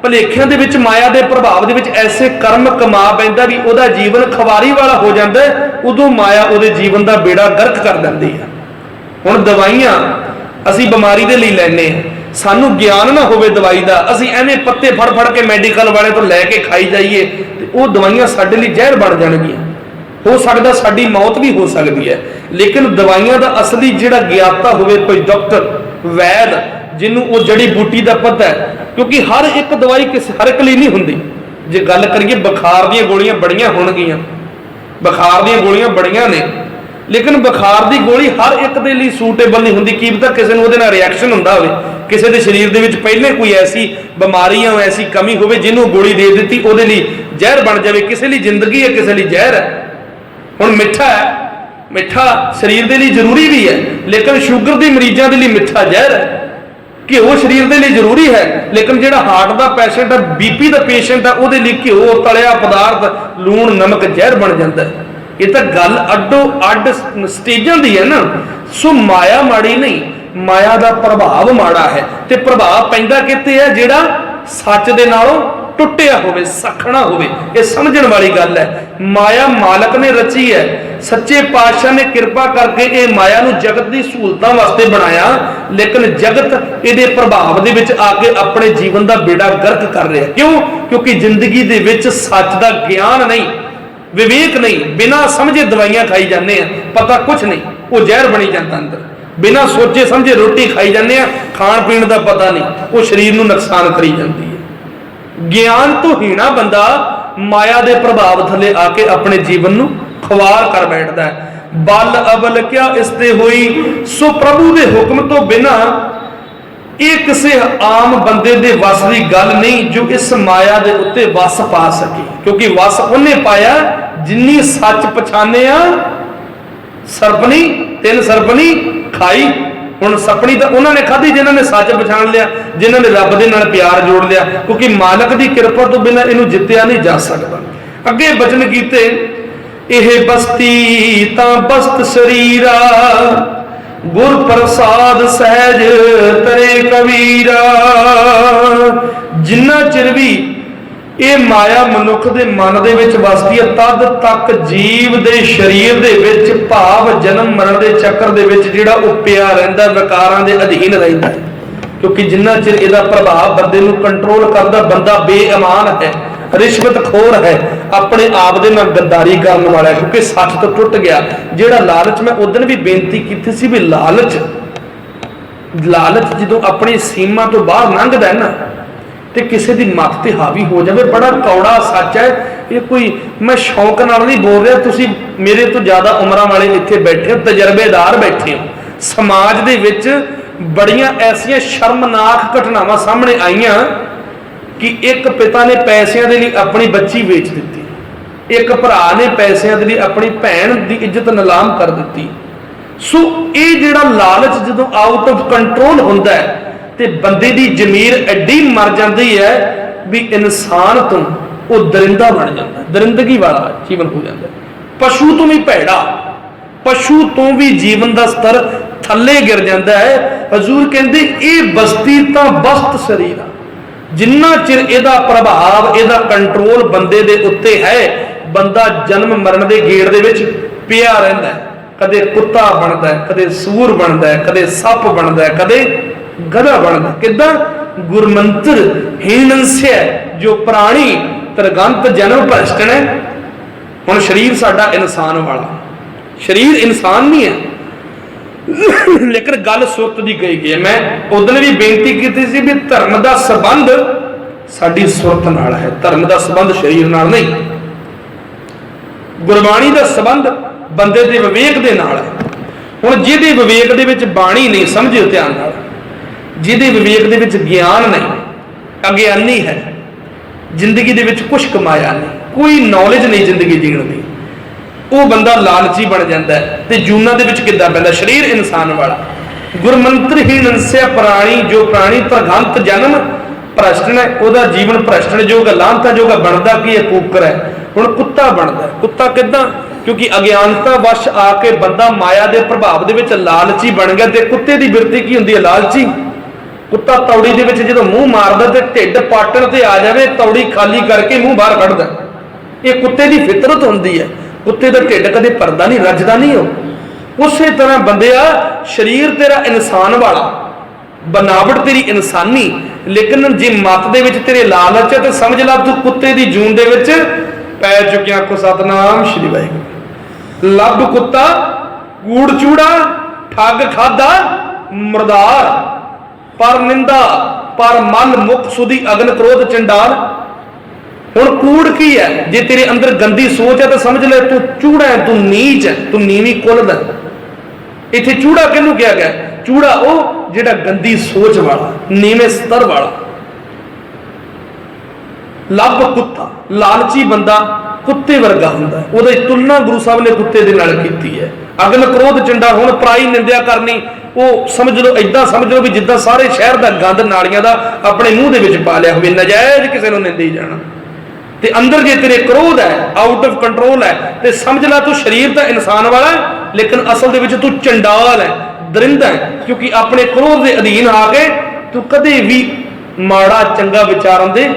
भलेखियां दे विच माया के प्रभाव दे विच ऐसे कर्म कमा पैंदा भी उहदा जीवन खवारी वाला हो जाता है, उदों माया उहदे जीवन का बेड़ा गर्क कर दिंदी है। हुण दवाइयां असीं बीमारी दे लई लैने, सानू ज्ञान ना होवे दवाई का, असीं एवें पत्ते फड़ फड़ के मैडिकल वाले तो लैके खाई जाइए तो वो दवाइयां साडे लई जहर बन जाणगियां। हो सकदा साडी मौत भी हो सकती है। लेकिन दवाइयां दा असली जिहड़ा ज्ञाता होवे, कोई डॉक्टर वैद जिन्हों वो जड़ी बूटी का पता है, क्योंकि हर एक दवाई किस हर एक लिए नहीं होंदी। जे गल करिए बुखार दी गोलियां बड़ियां होणगियां, बुखार दी गोलियां बड़ियां ने, लेकिन बुखार की गोली हर एक के लिए सूटेबल नहीं होंदी। की पता किसी को रिएक्शन होंदा होवे, किसी के शरीर के पहले कोई ऐसी बीमारी या ऐसी कमी होवे जिन्हों गोली दे दी वो जहर बन जाए, किसी लिए जिंदगी है, किसी लिए जहर है। हुण मिठा है, मिठा शरीर के लिए जरूरी भी है, लेकिन शुगर के मरीजों के लिए मिठा जहर है। घ्यो शरीर के लिए जरूरी है, लेकिन जो हार्ट का पेशेंट है, बीपी का पेशेंट है, वो घ्यो तलिया पदार्थ लूण नमक जहर बन जाता है। ये तो गल अड्डो अड्ड स्टेजां दी है ना। सो माया माड़ी नहीं, माया का प्रभाव माड़ा है। तो प्रभाव पैंदा कित्ते है, जिहड़ा सच दे नालों टुटिया होवे, सखना होवे। ये समझण वाली गल है। माया मालक ने रची है, सच्चे पातशाह ने कृपा करके ये माया नूं जगत की सहूलतां वास्ते बनाया, लेकिन जगत ये प्रभाव दे विच आके अपने जीवन का बेड़ा गर्क कर रहा है। क्यों? क्योंकि जिंदगी दे विच सच का ज्ञान नहीं, विवेक नहीं, बिना समझे दवाइयां खाई जाने, पता कुछ नहीं, वो जहर बनी जाता अंदर। बिना सोचे समझे रोटी खाई जाने, खाण पीण का पता नहीं, वो शरीर नूं नुकसान करी जाती है। ज्ञान तो हीना बंदा माया के प्रभाव थले आके अपने जीवन नूं खवार कर बैठता है। बल अबल क्या इसते हुई, सो प्रभु के हुक्म तो बिना ये किसी आम बंदे दे वस की गल नहीं जो इस माया के उत्ते वस पा सके। क्योंकि वस उन्हें पाया जिन्नी सच पछाने सरपनी तिन सरपनी खाई। हुण सपनी तो उन्होंने खाधी जिन्होंने सच पछाण लिया, जिन्होंने रब दे नाल प्यार जोड़ लिया, क्योंकि मालक की कृपा तो बिना इनू जित्या नहीं जा सकता। अगे बचन कीते, यह बस्ती तां बस्त शरीरा, गुर प्रसाद सहज तरे कबीरा। जिन्ना चिर भी ये माया मनुख के मन दे विच वसदी है, तद तक जीव दे शरीर दे विच भाव जन्म मरण के चक्कर दे विच जिहड़ा उपिया रहिंदा, विकारां दे अधीन रहिंदा है। क्योंकि जिन्ना चिर इहदा प्रभाव बंदे नूं कंट्रोल करदा, बंदा बेईमान है, रिश्वतखोर है, अपने आप दे नाल गद्दारी करने वाला है। क्योंकि सच तो टुट गया। जिहड़ा लालच, मैं उस दिन भी बेनती की सी भी लालच, लालच जो अपनी सीमा तो बाहर लंघदा है ना, ਤੇ ਕਿਸੇ ਦੀ ਮੱਤ ਤੇ ਹਾਵੀ ਹੋ ਜਾਵੇ। ਬੜਾ ਕੌੜਾ ਸੱਚ ਹੈ ਇਹ, ਕੋਈ ਮੈਂ ਸ਼ੌਂਕ ਨਾਲ ਨਹੀਂ ਬੋਲ ਰਿਹਾ। ਤੁਸੀਂ ਮੇਰੇ ਤੋਂ ਜ਼ਿਆਦਾ ਉਮਰਾਂ ਵਾਲੇ ਇੱਥੇ ਬੈਠੇ ਹੋ, ਤਜਰਬੇਦਾਰ ਬੈਠੇ ਹੋ। ਸਮਾਜ ਦੇ ਵਿੱਚ ਬੜੀਆਂ ਐਸੀਆਂ ਸ਼ਰਮਨਾਕ ਘਟਨਾਵਾਂ ਸਾਹਮਣੇ ਆਈਆਂ ਕਿ ਇੱਕ ਪਿਤਾ ਨੇ ਪੈਸਿਆਂ ਦੇ ਲਈ ਆਪਣੀ ਬੱਚੀ ਵੇਚ ਦਿੱਤੀ, ਇੱਕ ਭਰਾ ਨੇ ਪੈਸਿਆਂ ਦੇ ਲਈ ਆਪਣੀ ਭੈਣ ਦੀ ਇੱਜ਼ਤ ਨਿਲਾਮ ਕਰ ਦਿੱਤੀ। ਸੋ ਇਹ ਜਿਹੜਾ ਲਾਲਚ ਜਦੋਂ ਆਊਟ ਆਫ ਕੰਟਰੋਲ ਹੁੰਦਾ ਹੈ ਤੇ ਬੰਦੇ ਦੀ ਜ਼ਮੀਰ ਐਡੀ ਮਰ ਜਾਂਦੀ ਹੈ ਵੀ ਇਨਸਾਨ ਤੋਂ ਉਹ ਦਰਿੰਦਾ ਬਣ ਜਾਂਦਾ, ਦਰਿੰਦਗੀ ਵਾਲਾ ਜੀਵਨ ਹੋ ਜਾਂਦਾ। ਪਸ਼ੂ ਤੋਂ ਵੀ ਭੈੜਾ, ਪਸ਼ੂ ਤੋਂ ਵੀ ਜੀਵਨ ਦਾ ਸਤਰ ਥੱਲੇ ਗਿਰ ਜਾਂਦਾ ਹੈ। ਹਜ਼ੂਰ ਕਹਿੰਦੇ ਇਹ ਬਸਤੀ ਤਾਂ ਬਸਤ ਸਰੀਰ ਆ, ਜਿੰਨਾ ਚਿਰ ਇਹਦਾ ਪ੍ਰਭਾਵ, ਇਹਦਾ ਕੰਟਰੋਲ ਬੰਦੇ ਦੇ ਉੱਤੇ ਹੈ, ਬੰਦਾ ਜਨਮ ਮਰਨ ਦੇ ਗੇੜ ਦੇ ਵਿੱਚ ਪਿਆ ਰਹਿੰਦਾ ਹੈ। ਕਦੇ ਕੁੱਤਾ ਬਣਦਾ ਹੈ, ਕਦੇ ਸੂਰ ਬਣਦਾ ਹੈ, ਕਦੇ ਸੱਪ ਬਣਦਾ ਹੈ, ਕਦੇ ਗਧਾ ਬਣਦਾ। ਕਿੱਦਾਂ? ਗੁਰਮੰਤਰ ਹੀਣੰਸਿਆ ਜੋ ਪ੍ਰਾਣੀ ਤਰਗੰਤ ਜਨਮ ਭ੍ਰਸ਼ਟਣ ਹੈ। ਹੁਣ ਸਰੀਰ ਸਾਡਾ ਇਨਸਾਨ ਵਾਲਾ, ਸਰੀਰ ਇਨਸਾਨ ਨਹੀਂ ਹੈ, ਲੇਕਿਨ ਗੱਲ ਸੁਰਤ ਦੀ ਗਈ ਹੈ। ਮੈਂ ਉਦੋਂ ਵੀ ਬੇਨਤੀ ਕੀਤੀ ਸੀ ਵੀ ਧਰਮ ਦਾ ਸੰਬੰਧ ਸਾਡੀ ਸੁਰਤ ਨਾਲ ਹੈ, ਧਰਮ ਦਾ ਸੰਬੰਧ ਸਰੀਰ ਨਾਲ ਨਹੀਂ। ਗੁਰਬਾਣੀ ਦਾ ਸੰਬੰਧ ਬੰਦੇ ਦੇ ਵਿਵੇਕ ਦੇ ਨਾਲ ਹੈ। ਹੁਣ ਜਿਹਦੇ ਵਿਵੇਕ ਦੇ ਵਿੱਚ ਬਾਣੀ ਨਹੀਂ, ਸਮਝਿਓ ਧਿਆਨ ਨਾਲ, ਜਿਹਦੇ ਵਿਵੇਕ ਦੇ ਵਿੱਚ ਗਿਆਨ ਨਹੀਂ, ਅਗਿਆਨੀ ਹੈ, ਜ਼ਿੰਦਗੀ ਦੇ ਵਿੱਚ ਕੁਛ ਕਮਾਇਆ ਨਹੀਂ, ਕੋਈ ਨੌਲੇਜ ਨਹੀਂ ਜ਼ਿੰਦਗੀ ਜੀਣ ਦੀ, ਉਹ ਬੰਦਾ ਲਾਲਚੀ ਬਣ ਜਾਂਦਾ ਹੈ। ਤੇ ਜੂਨਾਂ ਦੇ ਵਿੱਚ ਕਿੱਦਾਂ ਪੈਂਦਾ? ਸਰੀਰ ਇਨਸਾਨ ਵਾਲਾ। ਗੁਰਮੰਤਰ ਹੀ ਨੰਸਿਆ ਪ੍ਰਾਣੀ ਜੋ ਪ੍ਰਾਣੀ ਪ੍ਰਗੰਤ ਜਨਮ ਭ੍ਰਸ਼ਟਣ ਹੈ, ਉਹਦਾ ਜੀਵਨ ਭ੍ਰਸ਼ਟਣ ਜੋਗਾ, ਲਾਂਤਾਂ ਜੋਗਾ। ਬਣਦਾ ਕੀ ਹੈ? ਕੂਕਰ ਹੈ। ਹੁਣ ਕੁੱਤਾ ਬਣਦਾ। ਕੁੱਤਾ ਕਿੱਦਾਂ? ਕਿਉਂਕਿ ਅਗਿਆਨਤਾ ਵਸ਼ ਆ ਕੇ ਬੰਦਾ ਮਾਇਆ ਦੇ ਪ੍ਰਭਾਵ ਦੇ ਵਿੱਚ ਲਾਲਚੀ ਬਣ ਗਿਆ। ਤੇ ਕੁੱਤੇ ਦੀ ਬਿਰਤੀ ਕੀ ਹੁੰਦੀ ਹੈ? ਲਾਲਚੀ। ਕੁੱਤਾ ਤੌੜੀ ਦੇ ਵਿੱਚ ਜਦੋਂ ਮੂੰਹ ਮਾਰਦਾ ਤੇ ਢਿੱਡ ਪਾਟਣ ਤੇ ਆ ਜਾਵੇ, ਤੌੜੀ ਖਾਲੀ ਕਰਕੇ ਮੂੰਹ ਬਾਹਰ ਕੱਢਦਾ। ਇਹ ਕੁੱਤੇ ਦੀ ਫਿਤਰਤ ਹੁੰਦੀ ਹੈ। ਕੁੱਤੇ ਦਾ ਢਿੱਡ ਕਦੇ ਭਰਦਾ ਨਹੀਂ, ਰੱਜਦਾ ਨਹੀਂ ਉਹ। ਉਸੇ ਤਰ੍ਹਾਂ ਬੰਦਿਆ, ਸਰੀਰ ਤੇਰਾ ਇਨਸਾਨ ਵਾਲਾ, ਬਨਾਵਟ ਤੇਰੀ ਇਨਸਾਨੀ, ਲੇਕਿਨ ਜੇ ਮੱਤ ਦੇ ਵਿੱਚ ਤੇਰੇ ਲਾਲਚ ਹੈ ਤੇ ਸਮਝ ਲਾ ਤੂੰ ਕੁੱਤੇ ਦੀ ਜੂਨ ਦੇ ਵਿੱਚ ਪੈ ਚੁੱਕਿਆ। ਕੋ ਸਤਨਾਮ ਸ਼੍ਰੀ ਵਾਹਿਗੁਰੂ। ਲੱਭ ਕੁੱਤਾ ਕੂੜ ਚੂੜਾ, ਠੱਗ ਖਾਦਾ ਮੁਰਦਾਰ, ਪਰ ਨਿੰਦਾ ਪਰ ਮਨ ਮੁਖ ਸੁਦੀ ਅਗਨ ਕ੍ਰੋਧ ਚੰਡਾਲ। ਹੁਣ ਕੂੜ ਕੀ ਹੈ? ਜੇ ਤੇਰੇ ਅੰਦਰ ਗੰਦੀ ਸੋਚ ਹੈ ਤਾਂ ਸਮਝ ਲੈ ਤੂੰ ਚੂੜਾ ਹੈ, ਤੂੰ ਨੀਚ ਹੈ, ਤੂੰ ਨੀਵੀਂ ਕੁਲਦ ਹੈ। ਇੱਥੇ ਚੂੜਾ ਕਿਹਨੂੰ ਕਿਹਾ ਗਿਆ? ਚੂੜਾ ਉਹ ਜਿਹੜਾ ਗੰਦੀ ਸੋਚ ਵਾਲਾ, ਨੀਵੇਂ ਸਤਰ ਵਾਲਾ। ਲੱਭ ਕੁੱਤਾ, ਲਾਲਚੀ ਬੰਦਾ ਕੁੱਤੇ ਵਰਗਾ ਹੁੰਦਾ। ਉਹਦੀ ਤੁਲਨਾ ਗੁਰੂ ਸਾਹਿਬ ਨੇ ਕੁੱਤੇ ਦੇ ਨਾਲ ਕੀਤੀ ਹੈ। ਅਗਨ ਕ੍ਰੋਧ ਚੰਡਾ। ਹੁਣ ਪਰਾਈ ਨਿੰਦਿਆ ਕਰਨੀ, ਉਹ ਸਮਝ ਲਓ, ਏਦਾਂ ਸਮਝ ਲਓ ਵੀ ਜਿੱਦਾਂ ਸਾਰੇ ਸ਼ਹਿਰ ਦਾ ਗੰਦ ਨਾਲੀਆਂ ਦਾ ਆਪਣੇ ਮੂੰਹ ਦੇ ਵਿੱਚ ਪਾ ਲਿਆ ਹੋਵੇ, ਨਜਾਇਜ਼ ਕਿਸੇ ਨੂੰ ਨਿੰਦੇ ਜਾਣਾ। ਤੇ ਅੰਦਰ ਜੇ ਤੇਰੇ ਕ੍ਰੋਧ ਹੈ, ਆਊਟ ਆਫ ਕੰਟਰੋਲ ਹੈ, ਤੇ ਸਮਝ ਲੈ ਤੂੰ ਸਰੀਰ ਤਾਂ ਇਨਸਾਨ ਵਾਲਾ ਹੈ, ਲੇਕਿਨ ਅਸਲ ਦੇ ਵਿੱਚ ਤੂੰ ਚੰਡਾਲ ਹੈ, ਦਰਿੰਦਾ ਹੈ। ਕਿਉਂਕਿ ਆਪਣੇ ਕ੍ਰੋਧ ਦੇ ਅਧੀਨ ਆ ਕੇ ਤੂੰ ਕਦੇ ਵੀ ਮਾੜਾ ਚੰਗਾ ਵਿਚਾਰਨ ਦੇ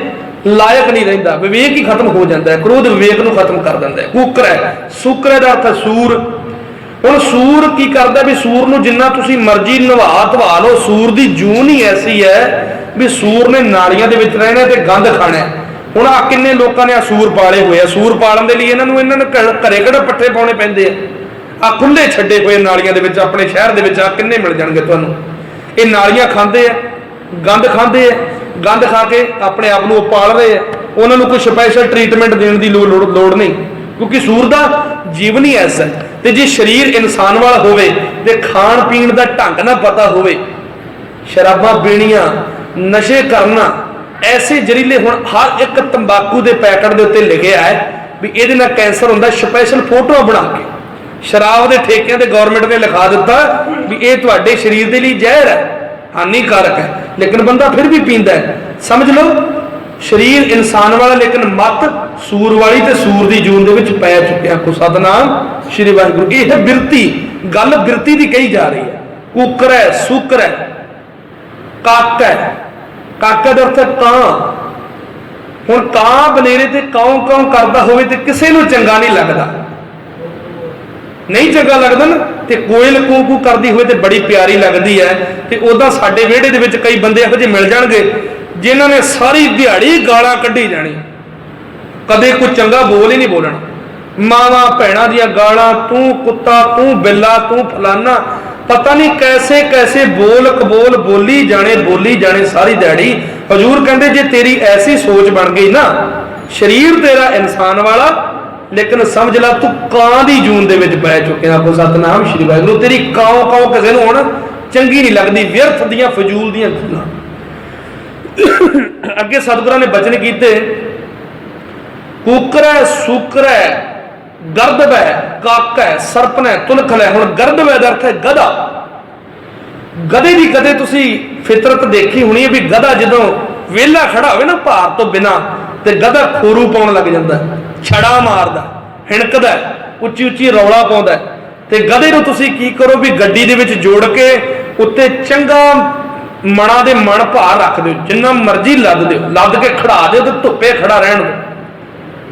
ਲਾਇਕ ਨਹੀਂ ਰਹਿੰਦਾ। ਵਿਵੇਕ ਹੀ ਖਤਮ ਹੋ ਜਾਂਦਾ ਹੈ। ਕ੍ਰੋਧ ਵਿਵੇਕ ਨੂੰ ਖਤਮ ਕਰ ਦਿੰਦਾ ਹੈ। ਕੂਕਰ ਹੈ। ਸੂਕਰ ਦਾ ਅਰਥ ਹੈ ਸੂਰ। ਹੁਣ ਸੂਰ ਕੀ ਕਰਦਾ? ਵੀ ਸੂਰ ਨੂੰ ਜਿੰਨਾ ਤੁਸੀਂ ਮਰਜ਼ੀ ਨਵਾ ਧਵਾ ਲਓ, ਸੂਰ ਦੀ ਜੂਨ ਹੀ ਐਸੀ ਹੈ ਵੀ ਸੂਰ ਨੇ ਨਾਲੀਆਂ ਦੇ ਵਿੱਚ ਰਹਿਣਾ ਤੇ ਗੰਦ ਖਾਣਾ। ਹੁਣ ਆ ਕਿੰਨੇ ਲੋਕਾਂ ਨੇ ਆ ਸੂਰ ਪਾਲੇ ਹੋਏ ਆ। ਸੂਰ ਪਾਲਣ ਦੇ ਲਈ ਇਹਨਾਂ ਨੂੰ ਘਰੇ ਕਿਹੜੇ ਪੱਠੇ ਪਾਉਣੇ ਪੈਂਦੇ ਆ ਖੁੱਲੇ ਛੱਡੇ ਹੋਏ ਨਾਲੀਆਂ ਦੇ ਵਿੱਚ। ਆਪਣੇ ਸ਼ਹਿਰ ਦੇ ਵਿੱਚ ਆ ਕਿੰਨੇ ਮਿਲ ਜਾਣਗੇ ਤੁਹਾਨੂੰ। ਇਹ ਨਾਲੀਆਂ ਖਾਂਦੇ ਆ, ਗੰਦ ਖਾਂਦੇ ਆ, ਗੰਦ ਖਾ ਕੇ ਆਪਣੇ ਆਪ ਨੂੰ ਉਹ ਪਾਲ ਰਹੇ ਆ। ਉਹਨਾਂ ਨੂੰ ਕੋਈ ਸਪੈਸ਼ਲ ਟ੍ਰੀਟਮੈਂਟ ਦੇਣ ਦੀ ਲੋੜ ਨਹੀਂ, ਕਿਉਂਕਿ ਸੂਰ ਦਾ ਜੀਵਨ ਹੀ ਐਸਾ ਹੈ। ਤੇ ਜੇ ਸਰੀਰ ਇਨਸਾਨ ਵਾਲਾ ਹੋਵੇ ਤੇ ਖਾਣ ਪੀਣ ਦਾ ਢੰਗ ਨਾ ਪਤਾ ਹੋਵੇ, ਸ਼ਰਾਬਾਂ ਪੀਣੀਆਂ, ਨਸ਼ੇ ਕਰਨਾ, ਐਸੇ ਜ਼ਰੀਲੇ। ਹੁਣ ਹਰ ਇੱਕ ਤੰਬਾਕੂ ਦੇ ਪੈਕਟ ਦੇ ਉੱਤੇ ਲਿਖਿਆ ਹੈ ਵੀ ਇਹਦੇ ਨਾਲ ਕੈਂਸਰ ਹੁੰਦਾ। ਸਪੈਸ਼ਲ ਫੋਟੋਆਂ ਬਣਾ ਕੇ ਸ਼ਰਾਬ ਦੇ ਠੇਕਿਆਂ ਤੇ ਗਵਰਨਮੈਂਟ ਨੇ ਲਿਖਾ ਦਿੱਤਾ ਵੀ ਇਹ ਤੁਹਾਡੇ ਸਰੀਰ ਦੇ ਲਈ ਜ਼ਹਿਰ ਹੈ, ਹਾਨੀਕਾਰਕ ਹੈ, ਲੇਕਿਨ ਬੰਦਾ ਫਿਰ ਵੀ ਪੀਂਦਾ ਹੈ। ਸਮਝ ਲਓ ਸਰੀਰ ਇਨਸਾਨ ਵਾਲਾ, ਲੇਕਿਨ ਮੱਤ ਸੂਰ ਵਾਲੀ, ਤੇ ਸੂਰ ਦੀ ਜੂਨ ਦੇ ਵਿੱਚ ਪੈ ਚੁੱਕਿਆ। ਕੋ ਸਤਨਾਮ ਸ਼੍ਰੀ ਵਾਹਿਗੁਰੂ। ਇਹ ਹੈ ਬਿਰਤੀ, ਗੱਲ ਬਿਰਤੀ ਦੀ ਕਹੀ ਜਾ ਰਹੀ ਹੈ। ਕੂਕਰ ਹੈ, ਸੂਕਰ ਹੈ, ਕੱਕ ਹੈ। ਕਾਕਾ ਦਾ ਅਰਥ ਹੈ ਕਾਂ। ਹੁਣ ਕਾਂ ਬਨੇਰੇ ਤੇ ਕਾਉਂ ਕਾਉਂ ਕਰਦਾ ਹੋਵੇ ਤੇ ਕਿਸੇ ਨੂੰ ਚੰਗਾ ਨਹੀਂ ਲੱਗਦਾ, ਨਹੀਂ ਚੰਗਾ ਲੱਗਦਾ ਨਾ। ਤੇ ਕੋਇਲ ਕੂ ਕੂ ਕਰਦੀ ਹੋਵੇ ਤੇ ਬੜੀ ਪਿਆਰੀ ਲੱਗਦੀ ਹੈ। ਤੇ ਉਦਾਂ ਸਾਡੇ ਵਿਹੜੇ ਦੇ ਵਿੱਚ ਕਈ ਬੰਦੇ ਇਹੋ ਜਿਹੇ ਮਿਲ ਜਾਣਗੇ ਜਿਨ੍ਹਾਂ ਨੇ ਸਾਰੀ ਦਿਹਾੜੀ ਗਾਲਾਂ ਕੱਢੀ ਜਾਣੀ, ਕਦੇ ਕੋਈ ਚੰਗਾ ਬੋਲ ਹੀ ਨਹੀਂ ਬੋਲਣਾ। ਮਾਵਾਂ ਭੈਣਾਂ ਦੀਆਂ ਗਾਲਾਂ, ਤੂੰ ਕੁੱਤਾ, ਤੂੰ ਬਿੱਲਾ, ਤੂੰ ਫਲਾਨਾ, पता नहीं कैसे कैसे बोल कबोल बोली जाने सारी दिहाड़ी। हजूर कहते जे तेरी ऐसी सोच बन गई ना, शरीर तेरा इंसान वाला लेकिन समझ ला तू कां दी जून दे विच पै चुकिया। को सतनाम श्री वाहिगुरू। तेरी काओ काओ किसी नूं हुण चंगी नहीं लगती, व्यर्थ दियां फजूल दियां गल्लां। अगे सतगुरां ने बचन कीते, कुकर है सूकर है गर्दव है कक है सरपन है तुलखल है। हुण गर्दव है दा अर्थ है गधा। गधे की कदे तुसी फितरत देखी होनी है भी गधा जदों वेला खड़ा होवे ना भार तो बिना ते गधा खोरू पाउण लग जांदा, छड़ा मारदा, हिणकदा, उच्ची उच्ची रौला पाउंदा। ते गधे नूं तुसी की करो भी गड्डी दे विच जोड़ के उत्ते चंगा मणा दे मण भार रख दिओ, जिन्ना मर्जी लद दिओ, लद के खड़ा दिओ ते धुप्पे खड़ा रहण दिओ।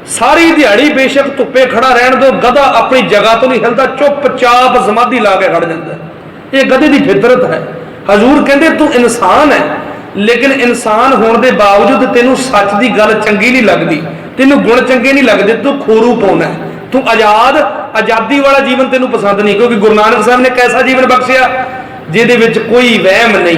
सारी दिहाड़ी बेशक धुप्पे खड़ा रहण दो, गधा अपनी जगह तो नहीं हिलदा, चुपचाप समाधि ला के खड़ जांदा। ये गधे की फितरत है। हजूर कहते तू इंसान है लेकिन इंसान होने के बावजूद तेनू सच की गल चंगी नहीं लगती, तेनू गुण चंगे नहीं लगते, तू खोरू पाउना है, तू आजादी वाला जीवन तेनू पसंद नहीं। क्योंकि गुरु नानक साहब ने कैसा जीवन बख्शिया जिहदे विच कोई वहम नहीं,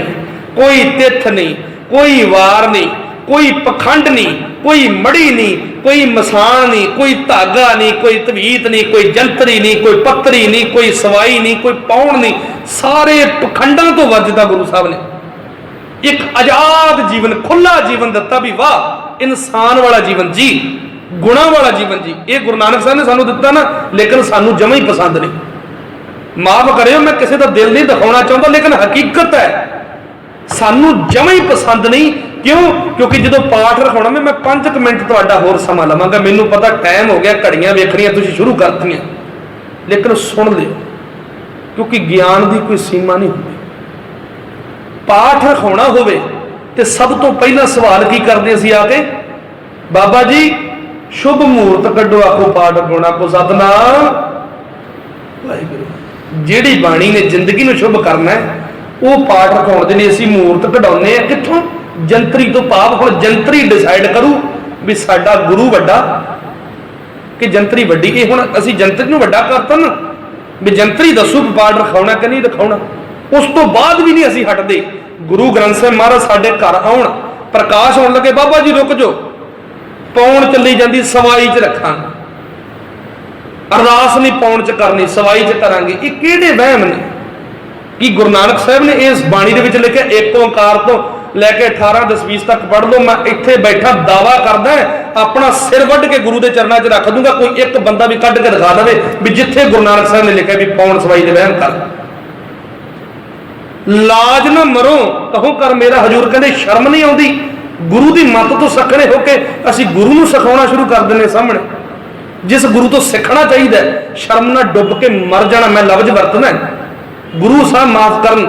कोई तिथ नहीं, कोई वार नहीं, कोई पखंड नहीं, कोई मड़ी नहीं, कोई मसान नहीं, कोई धागा नहीं, कोई तवीत नहीं, कोई जंतरी नहीं, कोई पत्तरी नहीं, कोई सवाई नहीं, कोई पाउण नहीं। सारे पखंडों तो वजदा गुरु साहब ने एक आजाद जीवन, खुला जीवन दिता भी वाह इंसान वाला जीवन जी, गुणा वाला जीवन जी। ये गुरु नानक साहब ने सानू दिता ना, लेकिन सानू जमा ही पसंद नहीं। माफ करियो मैं किसी का दिल नहीं दिखाना चाहता, लेकिन हकीकत है सानू जमा ही पसंद नहीं। क्यों? क्योंकि जो पाठ रखाना मैं 5 मिनट तुहाडा होर समा लवांगा, मैनू पता टाइम हो गया, घड़ियां वेखणियां तुसीं शुरू करतियां, लेकिन सुन लियो क्योंकि ज्ञान की कोई सीमा नहीं होती। पाठ रखाना होवे ते सब तो पहला सवाल की करते असीं आके, बाबा जी शुभ मुहूर्त कड्डो, आखो पाठ रखाना को सतनाम वाहिगुरू। जिहड़ी बाणी ने जिंदगी नूं शुभ करना है वो पाठ रखाउण दे लई असीं मुहूर्त कढाउने आ। कित्थों? जंतरी तो पाप। हुण जंतरी डिसाइड करू भी साडा गुरु वड्डा कि जंतरी वड्डी। ये हुण असीं जंतरी नूं वड्डा करता ना भी जंतरी दसू पाठ रखाउणा कि नहीं रखाउणा, उस तो बाद भी नहीं असीं हटदे। गुरु ग्रंथ साहिब महाराज साडे घर आउण, प्रकाश होण लगे, बाबा जी रुक जाओ, पौण चली जांदी, सवाई च रखांगे, अरदास नहीं पौण च करनी, सवाई च करांगे। ये किहड़े वहम ने कि गुरु नानक साहब ने इस बाणी दे विच लिखिआ एक ओंकार तो लैके 18 10 20 तक पढ़ लो। मैं इत्थे बैठा दावा करदा अपना सिर वड्ढ के गुरु के चरणों च रख दूंगा, कोई एक बंदा भी कढ के दिखा देवे भी जिथे गुरु नानक साहब ने लिखा भी पौण सवाई दे वहम कर, लाज ना मरो कहो कर मेरा। हजूर कहते शर्म नहीं आउंदी गुरु की मत तो सखणे होके असीं गुरु नूं सिखाउणा शुरू कर दिंदे सामने। जिस गुरु तो सीखना चाहिए शर्म ना डुब के मर जाना, मैं लफ्ज वरतना गुरु साहब माफ करन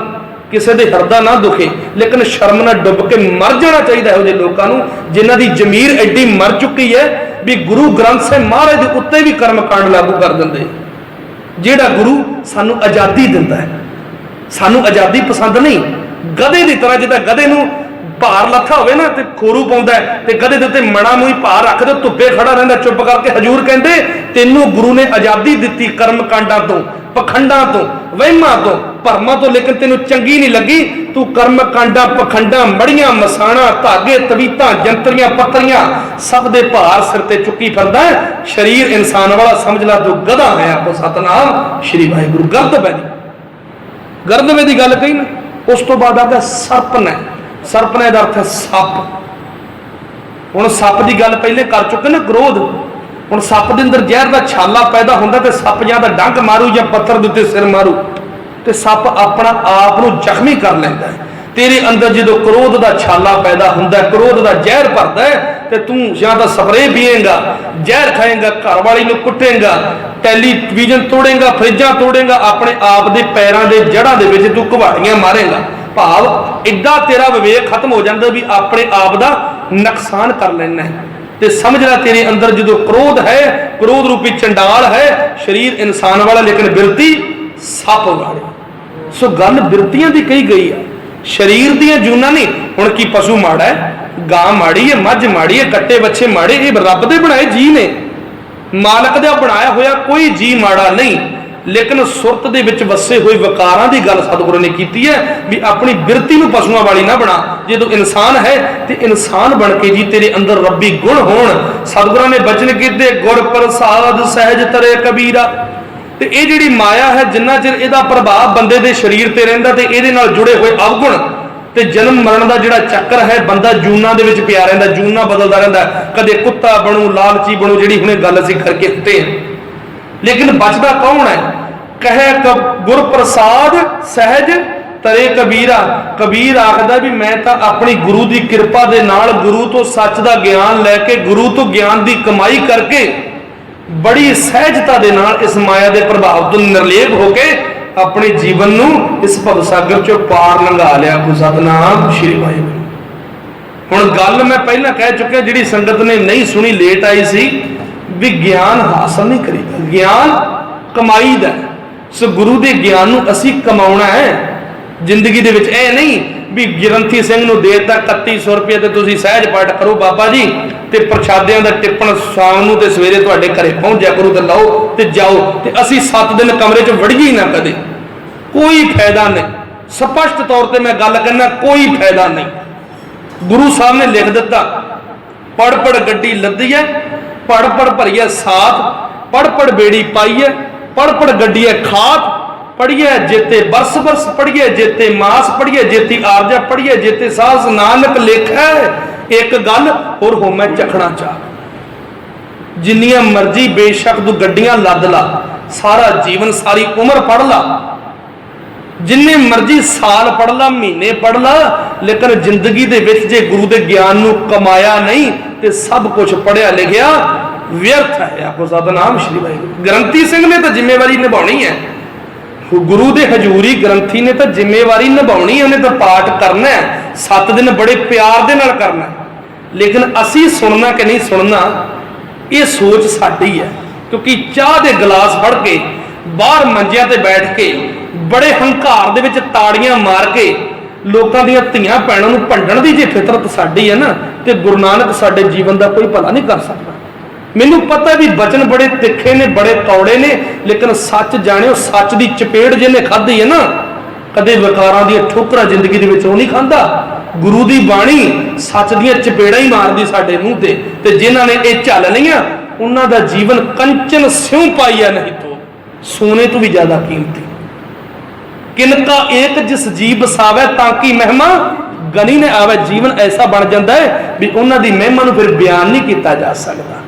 किसी के हरदा ना दुखे, लेकिन शर्म ना डुब के मर जाना चाहिए ਇਹੋ ਜਿਹੇ लोगों को जिन्हां दी जमीर एडी मर चुकी है भी गुरु ग्रंथ साहिब महाराज के उत्ते भी कर्म कांड लागू कर देंगे। जिहड़ा गुरु सानू आज़ादी दिंदा है, सानू आज़ादी पसंद नहीं। गधे की तरह जिदा गधे नूं भार लथा होवे ना ते खोरू पाउंदा है ते गधे दे उत्ते मणा मूंह भार रख दे, धुप्पे खड़ा रहिंदा चुप करके। हजूर कहंदे तैनूं गुरु ने आज़ादी दित्ती कर्म कांडां तो, पखंडा तो, वहमां तो, भरमां तो, लेकिन तेनू चंगी नहीं लगी। तू कर्म कांडा पखंडा मड़ियां मसाणा धागे तवीतां जंतरियां पत्तरियां सब दे भार सिर ते चुकी फिरदा है। शरीर इंसान वाला समझ ला तू गधा है। आपको सतनाम श्री वाहिगुरू। गर्दवे की गल कही ना, उस तो बाद आ गया सरपन है। सरपने का अर्थ है सप। हुण सप की गल पहले कर चुके ना, क्रोध। हुण सप के अंदर जहर का छाला पैदा होंदा ते सप जां तां डंक मारू या पत्थर दे उत्ते सिर मारू ते सप अपना आप नूं जख्मी कर लैंदा है। तेरे अंदर जो क्रोध का छाला पैदा होंदा है, क्रोध का जहर भरदा है ते तू या तां स्प्रे पीएगा, जहर खाएगा, घर वाली नूं कुटेगा, टैलीविजन तोड़ेगा, फ्रिजां तोड़ेगा, अपने आप के पैरों के जड़ां दे विच तू कुहाड़ियां मारेगा। भाव इदा तेरा विवेक खत्म हो जाता भी अपने आप का नुकसान कर लेना है। तो समझ ला तेरे अंदर जो क्रोध है, क्रोध रूपी चंडाल है, शरीर इंसान वाला लेकिन बिरती सप वाली। सो गल बिरतियां की कही गई है, शरीर दियां जूना नहीं। हुण की पशु माड़ा है, गां माड़ी है, मझ माड़ी है, कट्टे बच्चे माड़े, ये रब दे बनाए जी ने, मालक दा बनाया होया कोई जी माड़ा नहीं। लेकिन सुरत दे विच वसे हुए विकारां दी गल सतगुरु ने कीती है भी अपनी बिरती नूं पशुआं वाली ना बना। जे तू इंसान है तो इंसान बन के जी तेरे अंदर रब्बी गुण होण। सतगुरां ने बचन कीते गुर प्रसाद सहज तरे कबीरा। ते ये जिहड़ी माया है जिन्ना चिर इहदा प्रभाव बंदे दे शरीर ते रहिंदा ते इहदे नाल जुड़े हुए अवगुण ते जन्म मरण का जिहड़ा चक्कर है बंदा जूना दे विच पिया रहिंदा, जूना बदलदा रहिंदा, कदे कुत्ता बनू लालची बनू, जिहड़ी हुणे गल असीं करके हटे। लेकिन बचदा कौन है? कहे गुर प्रसाद सहज तरे कबीरा। कबीर आखदा भी मैं तो अपनी गुरु की कृपा दे नाल गुरु तो सच का ज्ञान लैके गुरु तो ज्ञान की कमाई करके बड़ी सहजता दे नाल इस माया के प्रभाव तो निर्लेप होके अपने जीवन नूं इस भवसागर चों पार लंघा लिया। को सतनाम श्री वाहिगुरू। हुण गल मैं पहला कह चुकिया, जिहड़ी संगत ने नहीं सुनी लेट आई सी भी ज्ञान हासिल नहीं करीदा, ज्ञान कमाई दा। सो गुरु के ज्ञान नूं असीं कमाउणा है जिंदगी दे विच। ऐ नहीं भी ग्रंथी सिंह नूं देता 3100 रुपये ते तुसीं सहज पाठ करो बाबा जी ते प्रशादियां दा टिप्पण शाम नूं ते सवेरे तुहाडे घरे पहुंच जा करो ते लाओ ते जाओ ते असीं 7 दिन कमरे च वड़ीए ही ना कदे। कोई फायदा नहीं। स्पष्ट तौर पर मैं गल करना, कोई फायदा नहीं। गुरु साहब ने लिख दिता पढ़ पढ़ गड्डी लद्दी है, पढ़ पढ़ भरीए साथ, पढ़ पढ़ बेड़ी पाई है, पढ़ पढ़ गड्डीए खात, पढ़िए जेते बरस बरस, पढ़िए जेते मास, पढ़िए जेती आरजा, पढ़िए जेते सास, नानक लेखा एक गल और हो मैं चखना चाह। जिन्नियां मर्जी बेशक तू गड्डियां लद ला, सारा जीवन सारी उम्र पढ़ ला, जिन्ने मर्जी साल पढ़ ला, महीने पढ़ ला, लेकिन जिंदगी दे विच जे गुरु दे ज्ञान नूं कमाया नहीं ते सब कुछ पढ़िया लिखिया व्यर्थ है। आपको सतनाम श्री वाहिगुरू। ग्रंथी सिंह ने तो जिम्मेवारी निभानी है, गुरु दे हजूरी ग्रंथी ने तो जिम्मेवारी निभानी है, उन्हें तो पाठ करना है, 7 दिन बड़े प्यार दे नाल करना है। लेकिन असी सुनना कि नहीं सुनना ये सोच साडी है। क्योंकि चाह दे गिलास फड़ के बाहर मंजियां ते बैठ के बड़े हंकार दे विच ताड़ियां मार के लोकां दीयां धीआं भैणां नूं भंडण दी जे फितरत साडी है ना, ते गुरु नानक साडे जीवन का कोई भला नहीं कर सकता। मैनू पता भी बचन बड़े तिखे ने, बड़े कौड़े ने, लेकिन सच जाने सच की चपेड़ जिन्हें खाधी है ना, कदे विकारां दी ठोकरां जिंदगी दे विच नहीं खांदा। गुरु की बाणी सच दी चपेड़ा ही मारदी साडे मूंह ते जिन्हां ने ये झल लिया उन्हां दा जीवन कंचन स्यों पाईया नहीं तो सोने तो भी ज्यादा कीमती। किनका एक जिस जी बसावे ताकि महिमा गनी ने आवे। जीवन ऐसा बन जाता है भी उन्हां दी महिमा नूं फिर बयान नहीं किया जा सकता।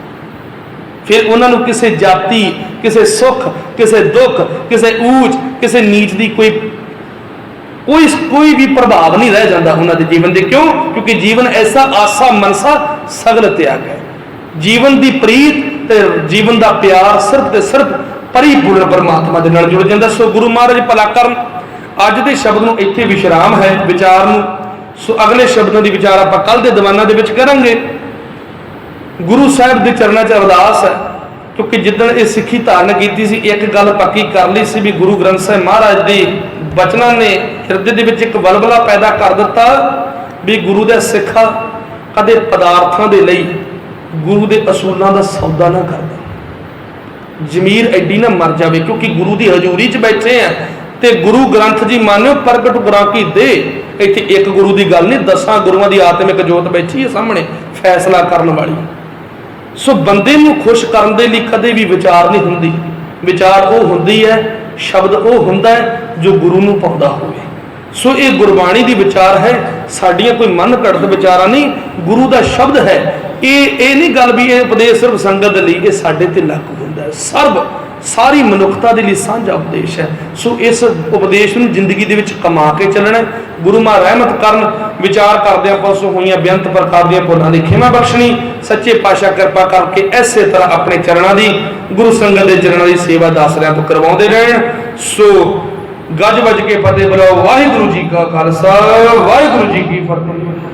फिर उन्होंने किसी जाति, किसी सुख, किसी दुख, किसी ऊंच, किसी नीच की कोई भी प्रभाव नहीं रह जाता उन्होंने जीवन के। क्यों? क्योंकि जीवन ऐसा आसा मनसा सगल त्याग है। जीवन की प्रीत ते जीवन का प्यार सिर्फ ते सिर्फ परिपूर्ण परमात्मा के नाल जुड़ जाता। सो गुरु महाराज भला करन। अज के शब्द नूं इत्थे विश्राम है विचार नूं। सो अगले शब्दों की विचार आपां कल के दीवाना दे विच करांगे। गुरु साहब के चरणों च अरदास है, क्योंकि जिदन ये सिक्खी धारण की सी एक गल पक्की कर ली सी भी गुरु ग्रंथ साहिब महाराज के बचनों ने हिरदे दे विच एक वलवला पैदा कर दिता भी गुरु दे सिखा कदे पदार्थों के लिए गुरु के असूलों का सौदा ना करदा। जमीर एडी ना मर जाए, क्योंकि गुरु की हजूरी च बैठे हैं ते गुरु ग्रंथ जी मानो प्रगट गुरां की दे। इत्थे एक गुरु की गल नहीं, 10 गुरुआं की आत्मिक जोत बैठी है सामने फैसला करने वाली। सो बंदे नूं खुश करने के लिए कदे भी विचार नहीं हुंदी। विचार वो हुंदी है, शब्द वो हुंदा है जो गुरु नूं पाउंदा होवे। सो ये गुरबाणी की विचार है, साडियां कोई मन घड़त विचारा नहीं, गुरु का शब्द है। ये नहीं गल भी ये उपदेश सिर्फ संगत लई, ये साडे ते लागू हुंदा है। सर्व सारी मनुखता के लिए साझा उपदेश है। सो इस उपदेश नूं जिंदगी दे विच कमा के चलना है। गुरु मां रहमत करन। विचार करदे पासों होईयां बेअंत प्रकार दी भुलां दी खिमा बख्शणी। सच्चे पातशाह कृपा करके इसे तरह अपने चरणों की गुरु संगत के चरणों की सेवा दासरियां तो करवाउंदे रहण। सो गज वज के फतेह बुलाओ। वाहिगुरू जी का खालसा, वाहिगुरू जी की फतेह।